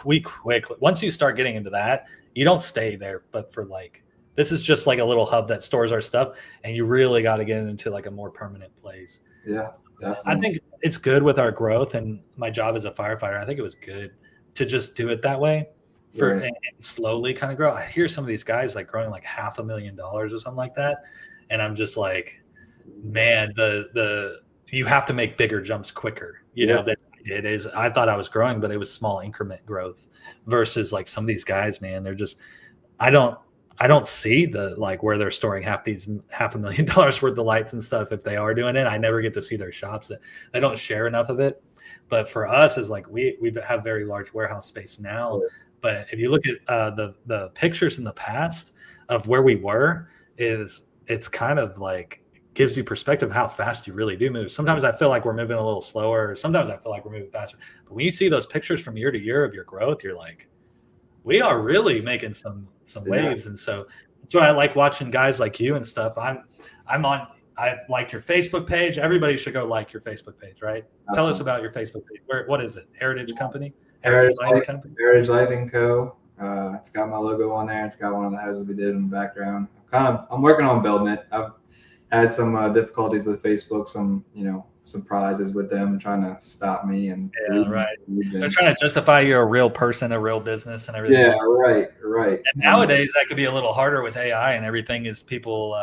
we quickly, once you start getting into that, you don't stay there, but for like, this is just like a little hub that stores our stuff. And you really got to get into like a more permanent place. Yeah, definitely. I think it's good with our growth and my job as a firefighter. I think it was good to just do it that way and slowly kind of grow. I hear some of these guys like growing like $500,000 or something like that. And I'm just like, man, you have to make bigger jumps quicker, you know, that I did. Is I thought I was growing, but it was small increment growth versus like some of these guys, man, they're just, I don't see the like where they're storing $500,000 worth of lights and stuff. If they are doing it, I never get to see their shops. That they don't share enough of it. But for us, is like we have very large warehouse space now. But if you look at the pictures in the past of where we were, it's kind of like gives you perspective how fast you really do move. Sometimes I feel like we're moving a little slower. Sometimes I feel like we're moving faster. But when you see those pictures from year to year of your growth, you're like, we are really making some waves. And so that's why I like watching guys like you and stuff. I liked your Facebook page. Everybody should go like your Facebook page, right? Tell us about your Facebook page. What is it? Heritage Company? Heritage Lighting Co. It's got my logo on there. It's got one of the houses we did in the background. I'm working on building it. I've had some difficulties with Facebook, some surprises with them trying to stop me and they're trying to justify you're a real person, a real business, and everything. Yeah, right. And nowadays that could be a little harder with AI and everything. Is people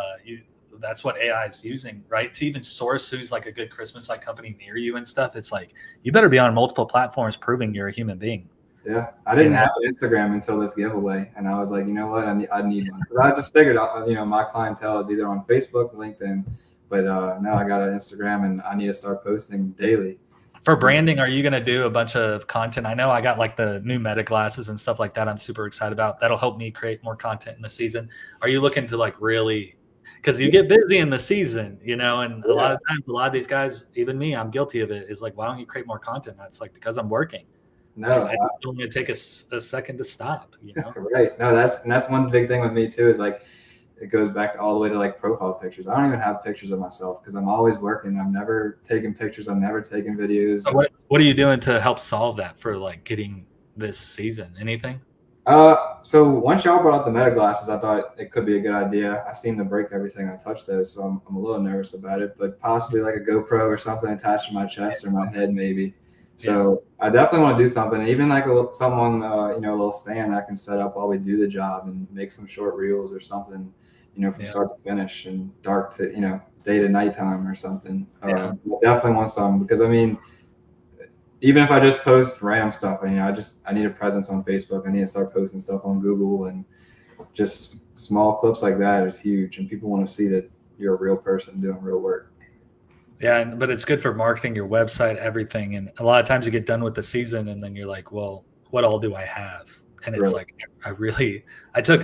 that's what AI is using, right? To even source who's like a good Christmas light company near you and stuff. It's like you better be on multiple platforms proving you're a human being. Yeah, I didn't have Instagram until this giveaway, and I was like, you know what, I need one. I just figured, my clientele is either on Facebook, LinkedIn, but now I got an Instagram, and I need to start posting daily. For branding, are you going to do a bunch of content? I know I got like the new Meta glasses and stuff like that. I'm super excited about. That'll help me create more content in the season. Are you looking to like really? Because you get busy in the season, and a lot of times, a lot of these guys, even me, I'm guilty of it. Is like, why don't you create more content? That's like because I'm working. No, I don't want to take a second to stop. Right. No, that's one big thing with me too. Is like it goes back to all the way to like profile pictures. I don't even have pictures of myself because I'm always working. I'm never taking pictures. I'm never taking videos. So what are you doing to help solve that for like getting this season? Anything? So once y'all brought out the Meta glasses, I thought it could be a good idea. I seem to break everything I touch those, so I'm a little nervous about it. But possibly like a GoPro or something attached to my chest or my head, maybe. So I definitely want to do something, even like a little stand I can set up while we do the job and make some short reels or something, from start to finish and dark to day to nighttime or something. I definitely want some because even if I just post random stuff, I need a presence on Facebook. I need to start posting stuff on Google, and just small clips like that is huge. And people want to see that you're a real person doing real work. Yeah, but it's good for marketing your website, everything. And a lot of times you get done with the season and then you're like, well, what all do I have? And it's like,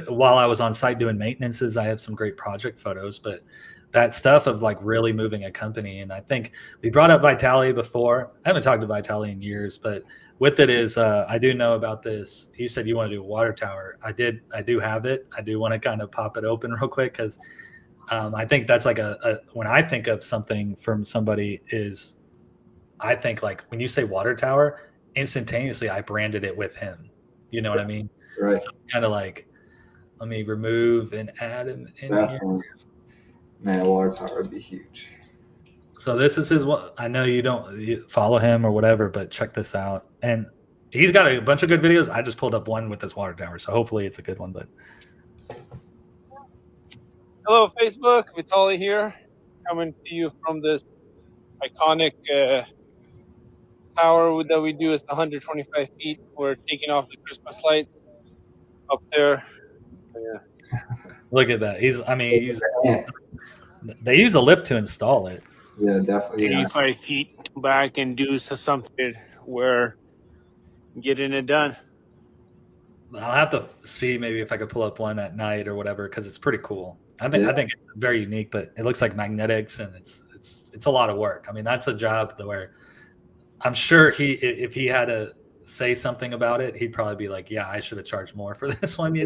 while I was on site doing maintenances, I have some great project photos, but that stuff of like really moving a company. And I think we brought up Vitali before. I haven't talked to Vitali in years, but with it is, I do know about this. You said you want to do a water tower. I do have it. I do want to kind of pop it open real quick because I think that's like when I think of something from somebody is, I think like when you say water tower, instantaneously I branded it with him. You know what I mean? Right. So it's kind of like, let me remove and add him in here. Man, water tower would be huge. So this is I know you follow him or whatever, but check this out. And he's got a bunch of good videos. I just pulled up one with this water tower, so hopefully it's a good one. But hello, Facebook. Vitali here, coming to you from this iconic tower that we do. It's 125 feet. We're taking off the Christmas lights up there. Yeah. Look at that. They use a lift to install it. Yeah, definitely. 85 feet back and do something where getting it done. I'll have to see maybe if I could pull up one at night or whatever because it's pretty cool. I think it's very unique, but it looks like magnetics and it's a lot of work. I mean, that's a job where I'm sure if he had to say something about it, he'd probably be like, yeah, I should have charged more for this one. You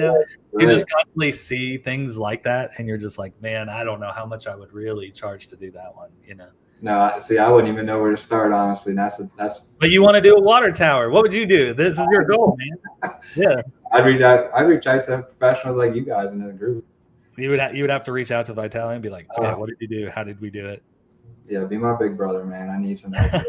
just constantly see things like that and you're just like, man, I don't know how much I would really charge to do that one. No, see, I wouldn't even know where to start, honestly. That's. But you want to do a water tower. What would you do? This is your goal, man. Yeah. I'd reach out to professionals like you guys in the group. You would have to reach out to Vitaly and be like, okay, what did you do? How did we do it? Yeah, be my big brother, man. I need some help.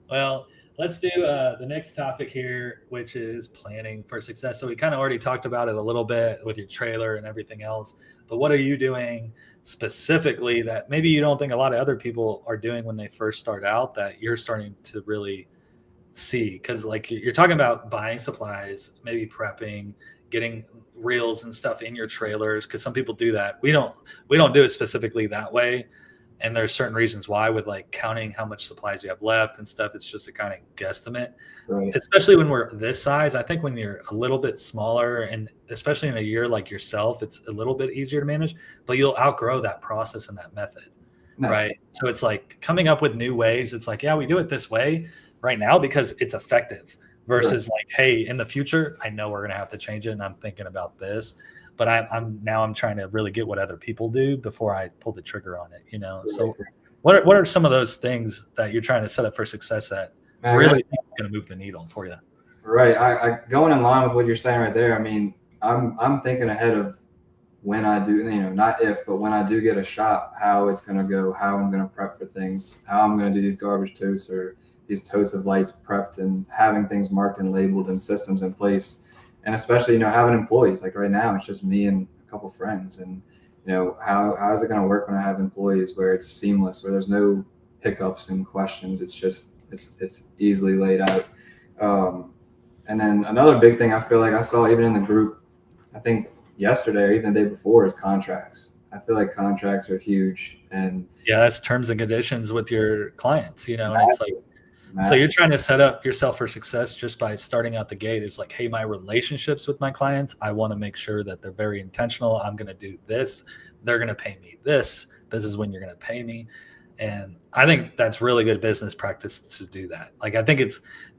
Well, let's do the next topic here, which is planning for success. So we kind of already talked about it a little bit with your trailer and everything else, but what are you doing specifically that maybe you don't think a lot of other people are doing when they first start out that you're starting to really see? Because like you're talking about buying supplies, maybe prepping, getting reels and stuff in your trailers, because some people do that. We don't do it specifically that way. And there's certain reasons why, with like counting how much supplies you have left and stuff. It's just a kind of guesstimate, Right. especially when we're this size. I think when you're a little bit smaller, and especially in a year like yourself, it's a little bit easier to manage, but you'll outgrow that process and that method. No. Right. So it's like coming up with new ways. It's like, yeah, we do it this way right now because it's effective versus like, hey, in the future, I know we're going to have to change it. And I'm thinking about this. But I'm trying to really get what other people do before I pull the trigger on it, you know? So what are some of those things that you're trying to set up for success that really going to move the needle for you? Right. I going in line with what you're saying right there. I mean, I'm thinking ahead of when I do, you know, not if, but when I do get a shop, how it's going to go, how I'm going to prep for things, how I'm going to do these garbage totes or these totes of lights prepped, and having things marked and labeled and systems in place. And especially, you know, having employees. Like right now, it's just me and a couple friends. And, you know, how is it going to work when I have employees where it's seamless, where there's no hiccups and questions? It's just, it's easily laid out. And then another big thing I feel like I saw even in the group, I think yesterday or even the day before, is contracts. I feel like contracts are huge. And yeah, that's terms and conditions with your clients, you know, and it's like, massive. So you're trying to set up yourself for success just by starting out the gate. It's like, hey, my relationships with my clients, I want to make sure that they're very intentional. I'm going to do this. They're going to pay me this. This is when you're going to pay me. And I think that's really good business practice to do that. Like, I think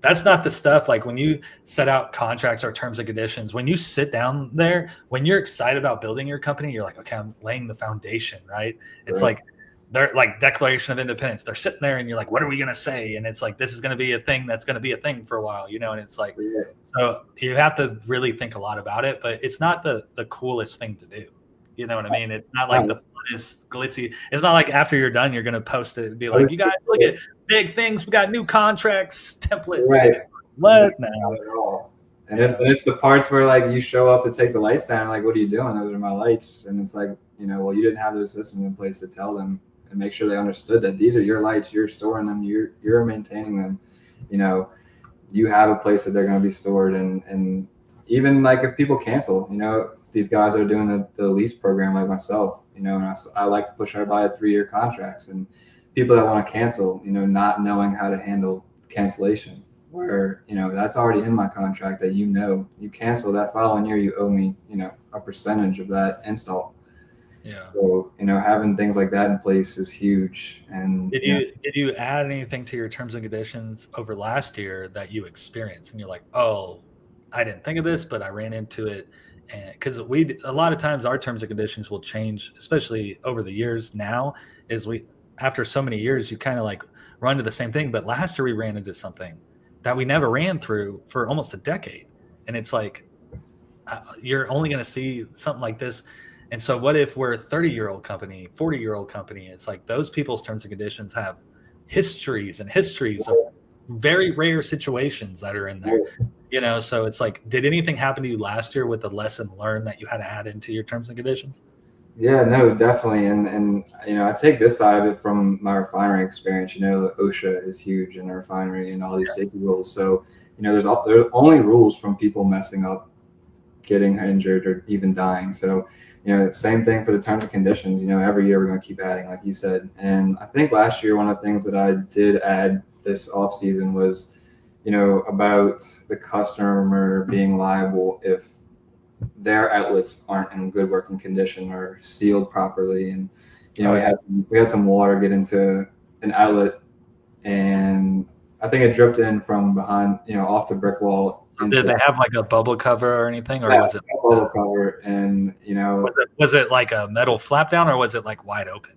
that's not the stuff like when you set out contracts or terms and conditions, when you sit down there, when you're excited about building your company, you're like, okay, I'm laying the foundation, right? It's like, they're like Declaration of Independence. They're sitting there and you're like, what are we going to say? And it's like, this is going to be a thing that's going to be a thing for a while, you know? And it's like, so you have to really think a lot about it, but it's not the coolest thing to do. You know what I mean? It's not like the funnest, glitzy. It's not like after you're done, you're going to post it and be like, you guys, look at big things. We got new contracts, templates. Right. What now? Not at all. And it's the parts where like you show up to take the lights down, like, what are you doing? Those are my lights. And it's like, you know, well, you didn't have those systems in place to tell them and make sure they understood that these are your lights, you're storing them, you're maintaining them. You know, you have a place that they're going to be stored. And even like if people cancel, you know, these guys are doing the lease program like myself, you know, and I like to push everybody at 3-year contracts. And people that want to cancel, you know, not knowing how to handle cancellation, where, you know, that's already in my contract that, you know, you cancel that following year, you owe me, you know, a percentage of that install. Yeah. So, you know, having things like that in place is huge. And did you add anything to your terms and conditions over last year that you experienced and you're like, oh, I didn't think of this, but I ran into it? And because a lot of times our terms and conditions will change, especially over the years now, is after so many years, you kind of like run to the same thing. But last year we ran into something that we never ran through for almost a decade. And it's like, you're only going to see something like this. And so what if we're a 30-year-old company, 40-year-old company? It's like those people's terms and conditions have histories of very rare situations that are in there, you know? So it's like, did anything happen to you last year with the lesson learned that you had to add into your terms and conditions? Yeah, no, definitely. And you know, I take this side of it from my refinery experience. You know, OSHA is huge in the refinery and all these safety rules. So, you know, there's only rules from people messing up, getting injured, or even dying. So, you know, same thing for the terms and conditions. You know, every year we're going to keep adding, like you said. And I think last year, one of the things that I did add this off season was, you know, about the customer being liable if their outlets aren't in good working condition or sealed properly. And, you know, we had some water get into an outlet, and I think it dripped in from behind, you know, off the brick wall. Did they have like a bubble cover or anything, or was it a bubble cover? And, you know, was it like a metal flap down, or was it like wide open?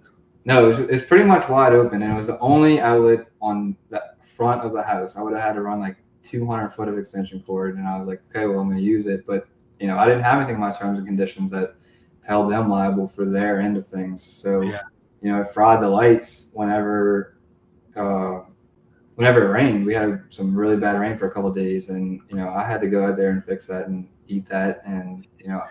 No, it's pretty much wide open, and it was the only outlet on the front of the house. I would have had to run like 200 foot of extension cord, and I was like, okay, well, I'm going to use it. But, you know, I didn't have anything in my terms and conditions that held them liable for their end of things. So, Yeah. you know, it fried the lights whenever it rained. We had some really bad rain for a couple of days, and, you know, I had to go out there and fix that and eat that. And, you know,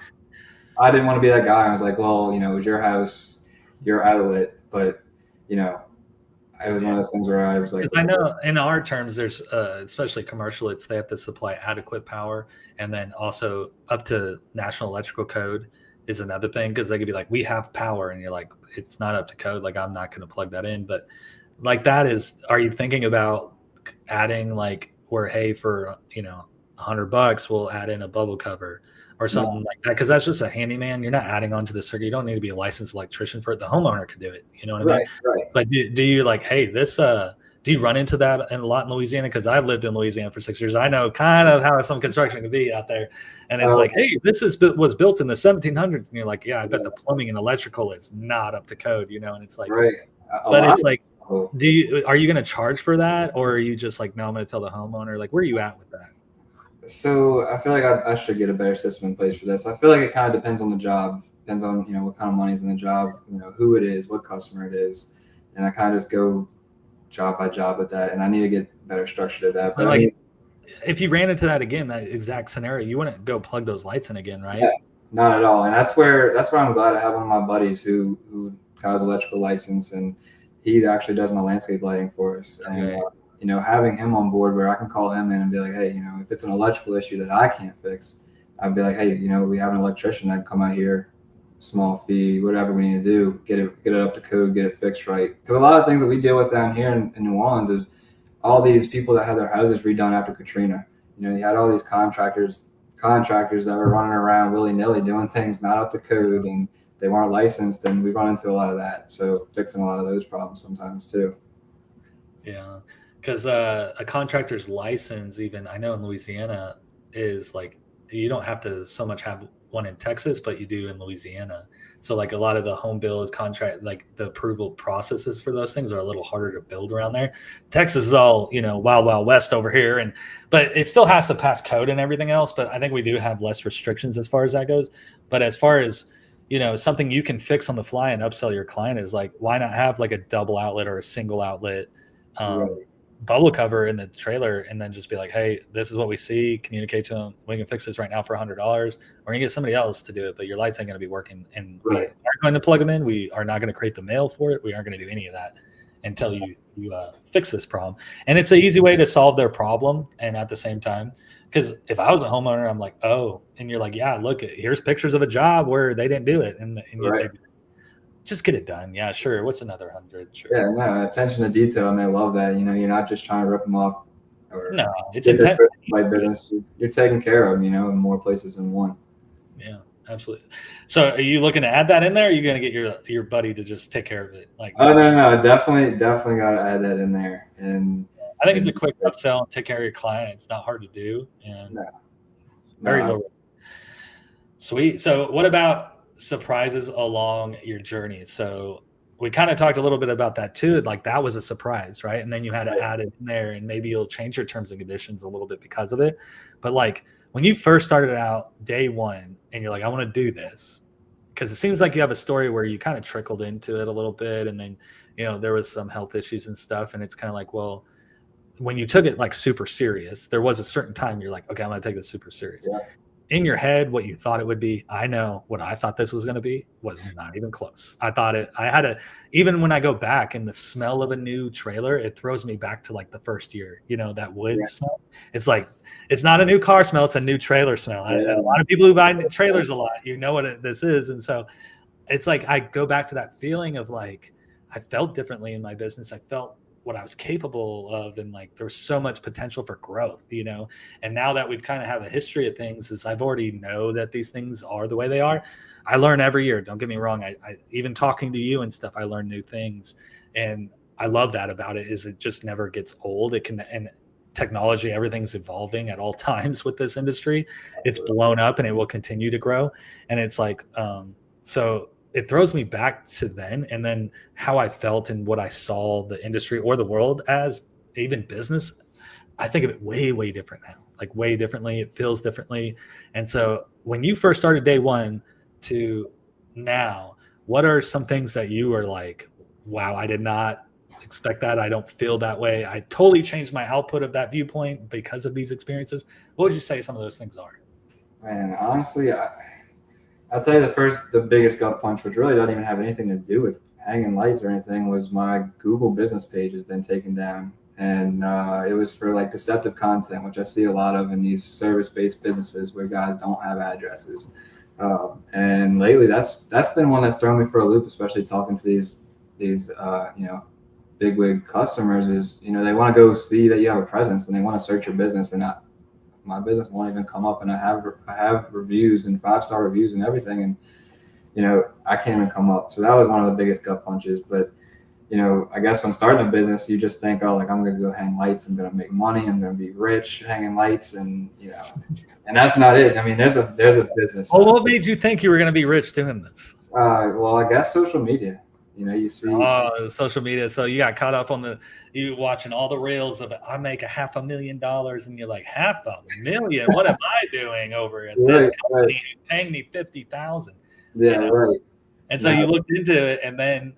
I didn't want to be that guy. I was like, well, you know, it was your house, your outlet, but, you know, it was one of those things where I was like, I know in our terms, there's especially commercial, it's they have to supply adequate power, and then also up to National Electrical Code is another thing, because they could be like, we have power, and you're like, it's not up to code. Like, I'm not going to plug that in. But like, that is, are you thinking about adding like where, hey, for, you know, $100 we'll add in a bubble cover or something like that? Because that's just a handyman. You're not adding on to the circuit. You don't need to be a licensed electrician for it. The homeowner could do it. You know what I mean? right. But do you like, hey, this do you run into that a lot in Louisiana? Because I've lived in Louisiana for 6 years. I know kind of how some construction can be out there. And it's like, hey, this was built in the 1700s. And you're like, yeah, I bet the plumbing and electrical is not up to code, you know? And it's like, Right. but it's like, are you going to charge for that? Or are you just like, no, I'm going to tell the homeowner? Like, where are you at with that? So I feel like I should get a better system in place for this. I feel like it kind of depends on the job, depends on, you know, what kind of money's in the job, you know, who it is, what customer it is. And I kind of just go job by job with that. And I need to get better structure to that. But like, I mean, if you ran into that again, that exact scenario, you wouldn't go plug those lights in again, right? Yeah, not at all. And that's where I'm glad I have one of my buddies who got his electrical license, and he actually does my landscape lighting for us. And you know, having him on board where I can call him in and be like, hey, you know, if it's an electrical issue that I can't fix, I'd be like, hey, you know, we have an electrician that come out here, small fee, whatever we need to do, get it up to code, get it fixed right. Because a lot of things that we deal with down here in New Orleans is all these people that had their houses redone after Katrina. You know, you had all these contractors that were running around willy-nilly doing things not up to code, and they weren't licensed, and we run into a lot of that. So fixing a lot of those problems sometimes too. Yeah, because a contractor's license, even I know in Louisiana, is like, you don't have to so much have one in Texas, but you do in Louisiana. So like a lot of the home build contract, like the approval processes for those things are a little harder to build around there. Texas is all, you know, wild, wild west over here. But it still has to pass code and everything else. But I think we do have less restrictions as far as that goes. But as far as, you know, something you can fix on the fly and upsell your client is like, why not have like a double outlet or a single outlet bubble cover in the trailer, and then just be like, hey, this is what we see, communicate to them, we can fix this right now for $100, or you can get somebody else to do it, but your lights ain't going to be working, and we aren't going to plug them in, we are not going to create the mail for it, we aren't going to do any of that until you fix this problem. And it's an easy way to solve their problem. And at the same time, because if I was a homeowner, I'm like, oh, and you're like, yeah, look, here's pictures of a job where they didn't do it, and just get it done. Yeah, sure. What's another 100? Sure. Yeah, no, attention to detail, and they love that. You know, you're not just trying to rip them off. Or no, it's intent. Like business, you're taking care of them, you know, in more places than one. Yeah, absolutely. So, are you looking to add that in there? Or are you going to get your buddy to just take care of it? Like, oh no, definitely got to add that in there. And I think it's a quick upsell and take care of your client. It's not hard to do, and very low. Sweet. So, what about surprises along your journey? So we kind of talked a little bit about that too. Like that was a surprise, right? And then you had to add it in there, and maybe you'll change your terms and conditions a little bit because of it. But like when you first started out day one and you're like, I want to do this, because it seems like you have a story where you kind of trickled into it a little bit, and then, you know, there was some health issues and stuff. And it's kind of like, well, when you took it like super serious, there was a certain time you're like, okay, I'm going to take this super serious. Yeah. In your head, what you thought it would be, I know what I thought this was going to be was not even close. Even when I go back and the smell of a new trailer, it throws me back to like the first year, you know, that wood smell. It's like, it's not a new car smell, it's a new trailer smell. A lot of people who buy trailers a lot, you know what this is. And so it's like, I go back to that feeling of like, I felt differently in my business. I felt what I was capable of, and like there's so much potential for growth, you know. And now that we've kind of have a history of things, is I've already know that these things are the way they are. I learn every year, don't get me wrong. I even talking to you and stuff, I learn new things, and I love that about it, is it just never gets old. It can, and technology, everything's evolving at all times with this industry. It's blown up and it will continue to grow. And it's like, so it throws me back to then, and then how I felt and what I saw the industry or the world as, even business. I think of it way, way different now, like way differently. It feels differently. And so when you first started day one to now, what are some things that you were like, wow, I did not expect that. I don't feel that way. I totally changed my output of that viewpoint because of these experiences. What would you say some of those things are? Man, honestly, I'll tell you the biggest gut punch, which really doesn't even have anything to do with hanging lights or anything, was my Google business page has been taken down. And it was for like deceptive content, which I see a lot of in these service-based businesses where guys don't have addresses. And lately, that's been one that's thrown me for a loop, especially talking to these bigwig customers. Is they want to go see that you have a presence and they want to search your business, and my business won't even come up. And I have reviews and 5-star reviews and everything, and I can't even come up. So that was one of the biggest gut punches. But I guess when starting a business, you just think, oh, like I'm gonna go hang lights, I'm gonna make money, I'm gonna be rich hanging lights, and and that's not it. I mean, there's a business. Well, what made you think you were going to be rich doing this? Well, I guess social media. You see. Social media. So you got caught up on you watching all the reels of it. I make $500,000, and you're like, $500,000? What am I doing over at this company who's paying me $50,000? Yeah, right. And so you looked into it, and then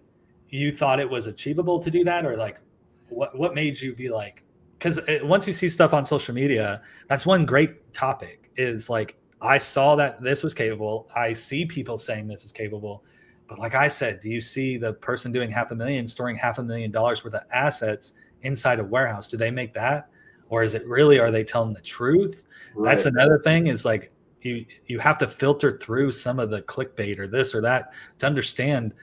you thought it was achievable to do that, or like, what made you be like? Because once you see stuff on social media, that's one great topic. Is like, I saw that this was capable. I see people saying this is capable. But like I said, do you see the person doing $500,000 storing $500,000 worth of assets inside a warehouse? Do they make that? Or is it really, are they telling the truth? Right. That's another thing, is like you have to filter through some of the clickbait or this or that to understand,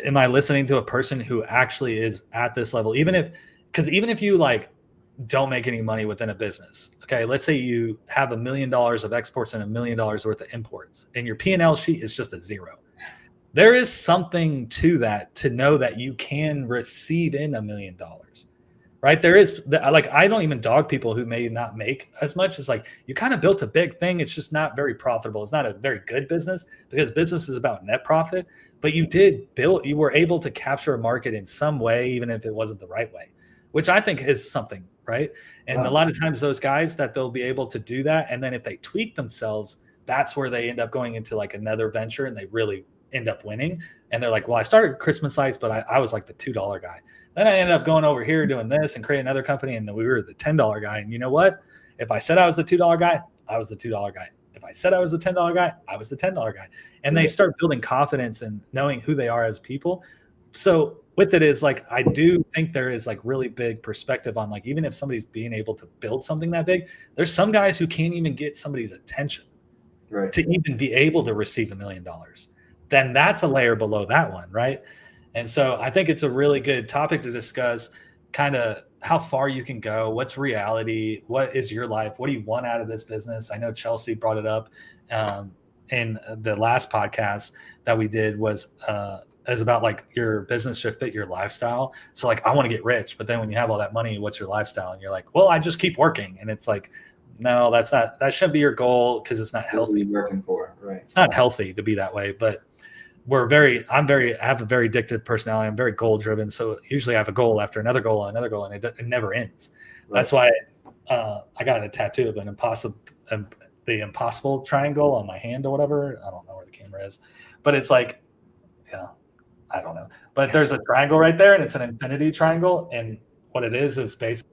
am I listening to a person who actually is at this level? Because even if you like don't make any money within a business, okay, let's say you have $1 million of exports and $1 million worth of imports, and your P&L sheet is just a zero. There is something to that, to know that you can receive in $1 million, right? There is, like, I don't even dog people who may not make as much. As like, you kind of built a big thing. It's just not very profitable. It's not a very good business, because business is about net profit. But you were able to capture a market in some way, even if it wasn't the right way, which I think is something, right? And a lot of times those guys that they'll be able to do that, and then if they tweak themselves, that's where they end up going into like another venture, and they really end up winning. And they're like, well, I started Christmas lights, but I was like the $2 guy. Then I ended up going over here doing this and creating another company, and then we were the $10 guy. And you know what? If I said I was the $2 guy, I was the $2 guy. If I said I was the $10 guy, I was the $10 guy. And they start building confidence and knowing who they are as people. So with it is like, I do think there is like really big perspective on, like, even if somebody's being able to build something that big, there's some guys who can't even get somebody's attention to even be able to receive $1 million. Then that's a layer below that one, right? And so I think it's a really good topic to discuss, kind of how far you can go, what's reality, what is your life, what do you want out of this business? I know Chelsea brought it up in the last podcast that we did, was about like, your business should fit your lifestyle. So like, I want to get rich, but then when you have all that money, what's your lifestyle? And you're like, well, I just keep working. And it's like, no, that shouldn't be your goal, because it's not healthy. What are you working for? Right. It's not healthy to be that way. But I have a very addictive personality. I'm very goal driven. So usually I have a goal after another goal, and it never ends. Right. That's why I got a tattoo of the impossible triangle on my hand or whatever. I don't know where the camera is, but it's like, yeah, I don't know. But there's a triangle right there, and it's an infinity triangle. And what it is basically.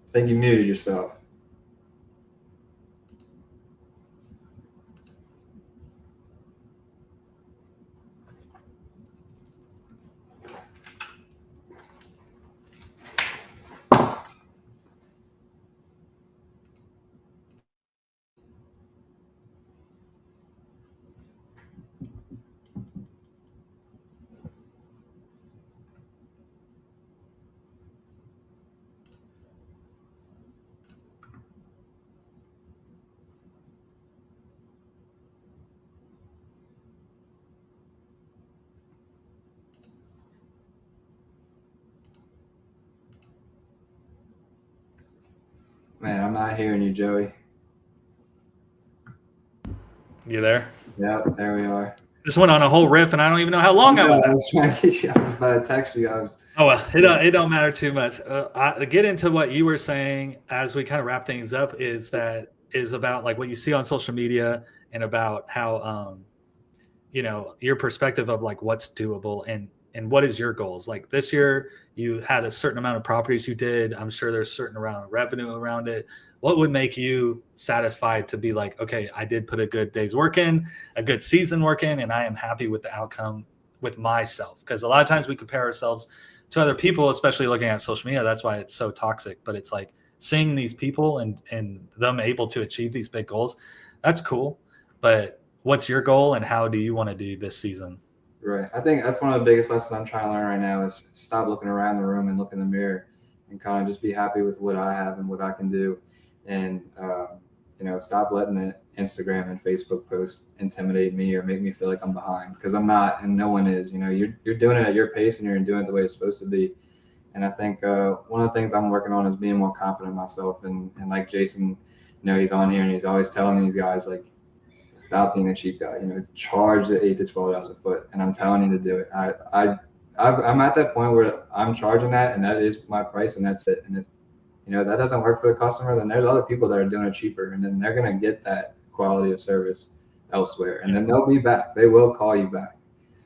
I think you muted yourself. Man, I'm not hearing you, Joey. You there? Yeah, there we are. Just went on a whole riff, and I don't even know how long I was at. I was trying to get you. I was about to text you. Oh, well, it don't matter too much. Get into what you were saying as we kind of wrap things up is about like what you see on social media and about how, your perspective of like what's doable and what is your goals. Like this year you had a certain amount of properties you did. I'm sure there's a certain amount of revenue around it. What would make you satisfied to be like, okay, I did put a good day's work in, a good season work in, and I am happy with the outcome with myself? Because a lot of times we compare ourselves to other people, especially looking at social media. That's why it's so toxic. But it's like seeing these people and them able to achieve these big goals. That's cool. But what's your goal and how do you want to do this season? Right. I think that's one of the biggest lessons I'm trying to learn right now is stop looking around the room and look in the mirror and kind of just be happy with what I have and what I can do. And, stop letting the Instagram and Facebook posts intimidate me or make me feel like I'm behind, because I'm not, and no one is. You're doing it at your pace and you're doing it the way it's supposed to be. And I think one of the things I'm working on is being more confident in myself. And like Jason, he's on here and he's always telling these guys, like, stop being a cheap guy. Charge the $8 to $12 a foot, and I'm telling you to do it. I'm at that point where I'm charging that, and that is my price, and that's it. And if that doesn't work for the customer, then there's other people that are doing it cheaper, and then they're gonna get that quality of service elsewhere, and then they'll be back. They will call you back.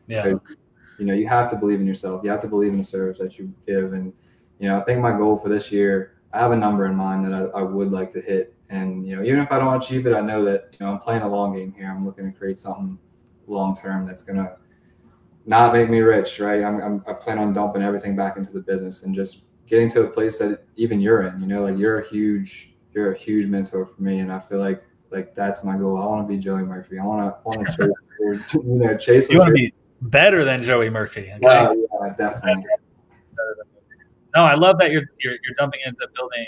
Yeah. Because, you have to believe in yourself. You have to believe in the service that you give, and I think my goal for this year, I have a number in mind that I would like to hit. And, even if I don't achieve it, I know that, I'm playing a long game here. I'm looking to create something long-term that's going to not make me rich, right? I plan on dumping everything back into the business and just getting to a place that even you're in, like you're a huge mentor for me. And I feel like that's my goal. I want to be Joey Murphy. I want to chase. You want to be better than Joey Murphy. Okay? Yeah, definitely. No, I love that you're jumping into building,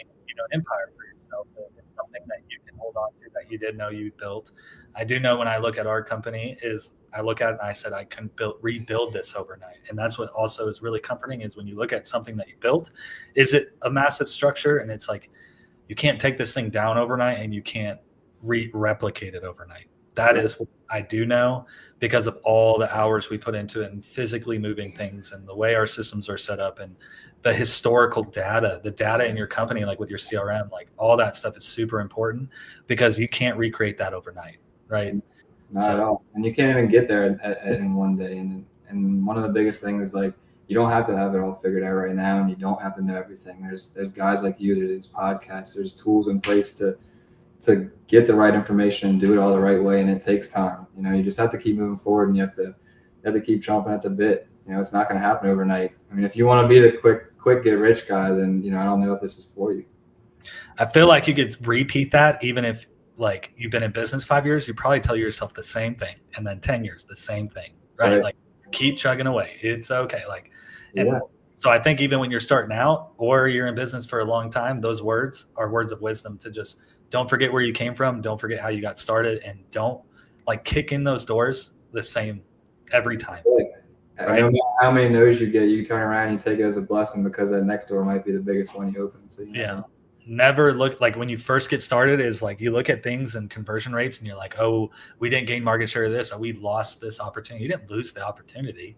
empire for yourself. It's something that you can hold on to that you didn't know you built. I do know when I look at our company is I look at it and I said I can rebuild this overnight. And that's what also is really comforting is when you look at something that you built, is it a massive structure? And it's like you can't take this thing down overnight and you can't replicate it overnight. That is what I do know because of all the hours we put into it and physically moving things and the way our systems are set up and the historical data, the data in your company, like with your CRM, like all that stuff is super important because you can't recreate that overnight, right? Not at all. And you can't even get there in one day. And one of the biggest things is like, you don't have to have it all figured out right now, and you don't have to know everything. There's guys like you, there's podcasts, there's tools in place to get the right information and do it all the right way. And it takes time. You just have to keep moving forward, and you have to keep chomping at the bit. It's not going to happen overnight. I mean, if you want to be the quick get rich guy, then, I don't know if this is for you. I feel like you could repeat that even if like you've been in business 5 years, you probably tell yourself the same thing. And then 10 years, the same thing, right? Like keep chugging away. It's okay. Like, and so I think even when you're starting out or you're in business for a long time, those words are words of wisdom to just don't forget where you came from. Don't forget how you got started, and don't like kick in those doors the same every time. Right? No matter how many no's you get, you turn around and you take it as a blessing because that next door might be the biggest one you open. So never look like when you first get started is like you look at things and conversion rates and you're like, oh, we didn't gain market share of this, or we lost this opportunity. You didn't lose the opportunity.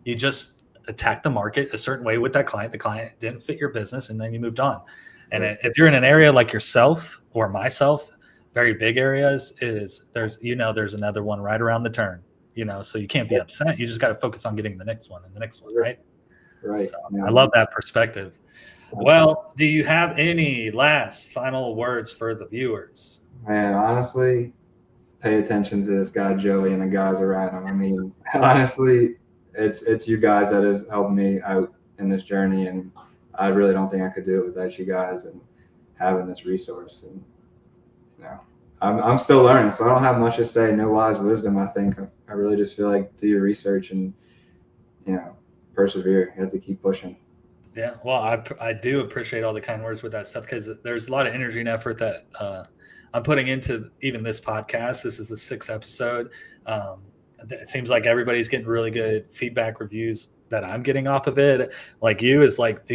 You just attacked the market a certain way with that client. The client didn't fit your business, and then you moved on. And if you're in an area like yourself or myself, very big areas, there's another one right around the turn. So you can't be upset. You just got to focus on getting the next one and the next one, right? Right. So I love that perspective. Well, do you have any last final words for the viewers? Man, honestly, pay attention to this guy, Joey, and the guys around him. I mean, honestly, it's you guys that have helped me out in this journey, and I really don't think I could do it without you guys and having this resource. And I'm still learning, so I don't have much to say. No wise wisdom. I think I really just feel like do your research and persevere. You have to keep pushing. Yeah, well, I do appreciate all the kind words with that stuff because there's a lot of energy and effort that I'm putting into even this podcast. This is the 6th episode. It seems like everybody's getting really good feedback, reviews that I'm getting off of it, like you, is like,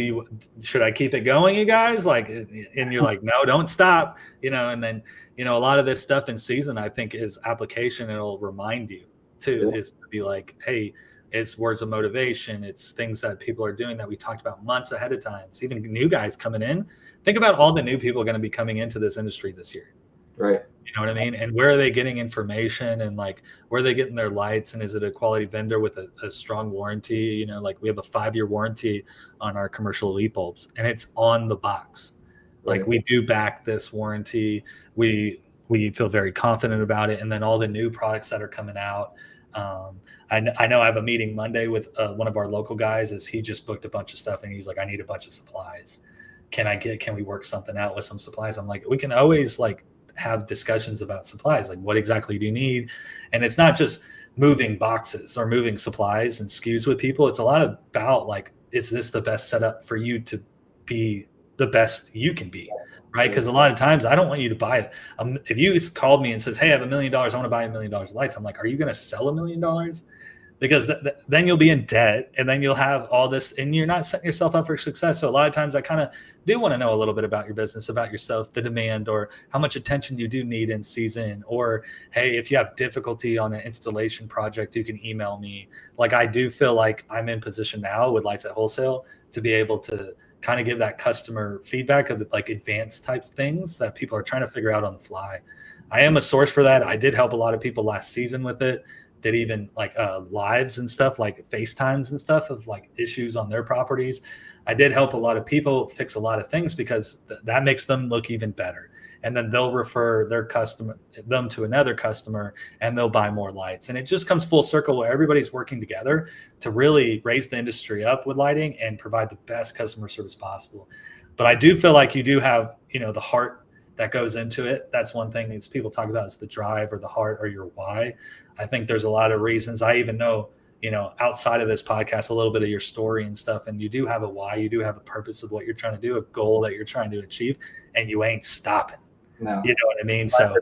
should I keep it going, you guys? Like, and you're like, no, don't stop, and then, a lot of this stuff in season, I think, is application. It'll remind you too, is to be like, hey, it's words of motivation. It's things that people are doing that we talked about months ahead of time. It's even new guys coming in. Think about all the new people going to be coming into this industry this year. Right. You know what I mean? And where are they getting information, and like, where are they getting their lights? And is it a quality vendor with a strong warranty? Like, we have a 5-year warranty on our commercial elite bulbs, and it's on the box. Like, we do back this warranty. We feel very confident about it. And then all the new products that are coming out. I know I have a meeting Monday with one of our local guys, as he just booked a bunch of stuff, and he's like, I need a bunch of supplies. Can we work something out with some supplies? I'm like, we can always like have discussions about supplies. Like, what exactly do you need? And it's not just moving boxes or moving supplies and SKUs with people. It's a lot about like, is this the best setup for you to be the best you can be? Right. Because a lot of times I don't want you to buy it. If you called me and says, hey, I have $1 million, I want to buy $1 million of lights. I'm like, are you going to sell $1 million? Because then you'll be in debt, and then you'll have all this, and you're not setting yourself up for success. So a lot of times I kind of do want to know a little bit about your business, about yourself, the demand, or how much attention you do need in season. Or, hey, if you have difficulty on an installation project, you can email me. Like, I do feel like I'm in position now with Lights at Wholesale to be able to kind of give that customer feedback of like advanced types things that people are trying to figure out on the fly. I am a source for that. I did help a lot of people last season with it. Did even like lives and stuff, like FaceTimes and stuff of like issues on their properties. I did help a lot of people fix a lot of things, because that makes them look even better. And then they'll refer them to another customer, and they'll buy more lights. And it just comes full circle where everybody's working together to really raise the industry up with lighting and provide the best customer service possible. But I do feel like you do have, the heart that goes into it. That's one thing that people talk about, is the drive or the heart or your why. I think there's a lot of reasons. I even know, outside of this podcast, a little bit of your story and stuff. And you do have a why, you do have a purpose of what you're trying to do, a goal that you're trying to achieve, and you ain't stopping. No. You know what I mean? So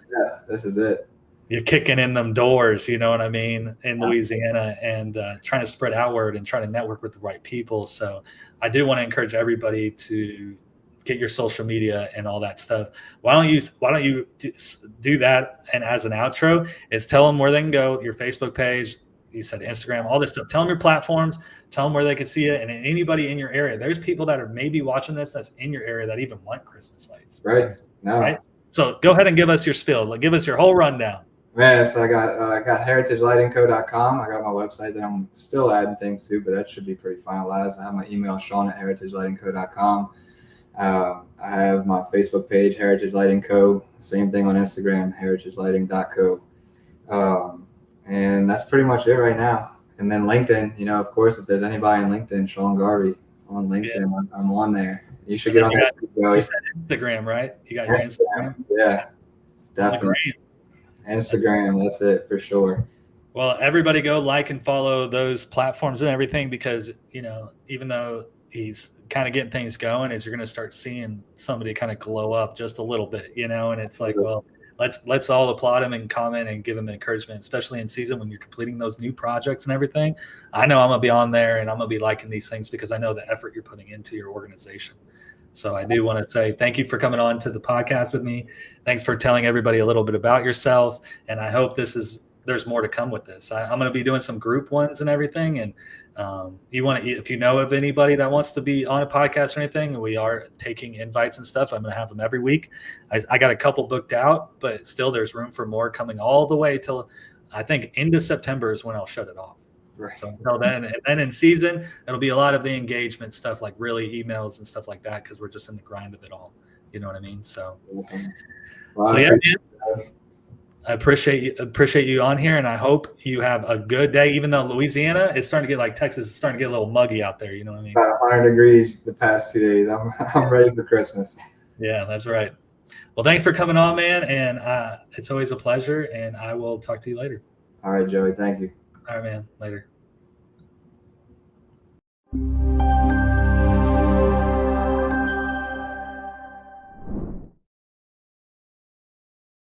this is it. You're kicking in them doors, you know what I mean, in Louisiana, and trying to spread outward and try to network with the right people. So I do want to encourage everybody to get your social media and all that stuff. Why don't you do that? And as an outro, is tell them where they can go, your Facebook page, you said Instagram, all this stuff. Tell them your platforms, tell them where they can see it. And anybody in your area, there's people that are maybe watching this that's in your area that even want Christmas lights. Right. No. Right. So go ahead and give us your spiel. Give us your whole rundown. Man, so I got heritagelightingco.com. I got my website that I'm still adding things to, but that should be pretty finalized. I have my email, Sean@heritagelightingco.com. I have my Facebook page, Heritage Lighting Co. Same thing on Instagram, heritagelighting.co. And that's pretty much it right now. And then LinkedIn, of course, if there's anybody in LinkedIn, Sean Garvey on LinkedIn, yeah. I'm on there. You should get on there. You said Instagram, right? You got your Instagram? Yeah, definitely. Instagram, that's it for sure. Well, everybody go like and follow those platforms and everything, because, even though he's kind of getting things going, is you're going to start seeing somebody kind of glow up just a little bit, and it's like, well, let's all applaud him and comment and give him encouragement, especially in season when you're completing those new projects and everything. I know I'm going to be on there and I'm going to be liking these things because I know the effort you're putting into your organization. So I do want to say thank you for coming on to the podcast with me. Thanks for telling everybody a little bit about yourself. And I hope there's more to come with this. I'm going to be doing some group ones and everything. And if you know of anybody that wants to be on a podcast or anything, we are taking invites and stuff. I'm going to have them every week. I got a couple booked out, but still there's room for more coming all the way till I think into September is when I'll shut it off. Right. So until then, and then in season, it'll be a lot of the engagement stuff, like really emails and stuff like that, because we're just in the grind of it all. You know what I mean? So, so yeah, man, I appreciate you on here, and I hope you have a good day. Even though Louisiana is starting to get like Texas, it's starting to get a little muggy out there. You know what I mean? About 100 degrees the past 2 days. I'm ready for Christmas. Yeah, that's right. Well, thanks for coming on, man, and it's always a pleasure. And I will talk to you later. All right, Joey. Thank you. All right, man. Later.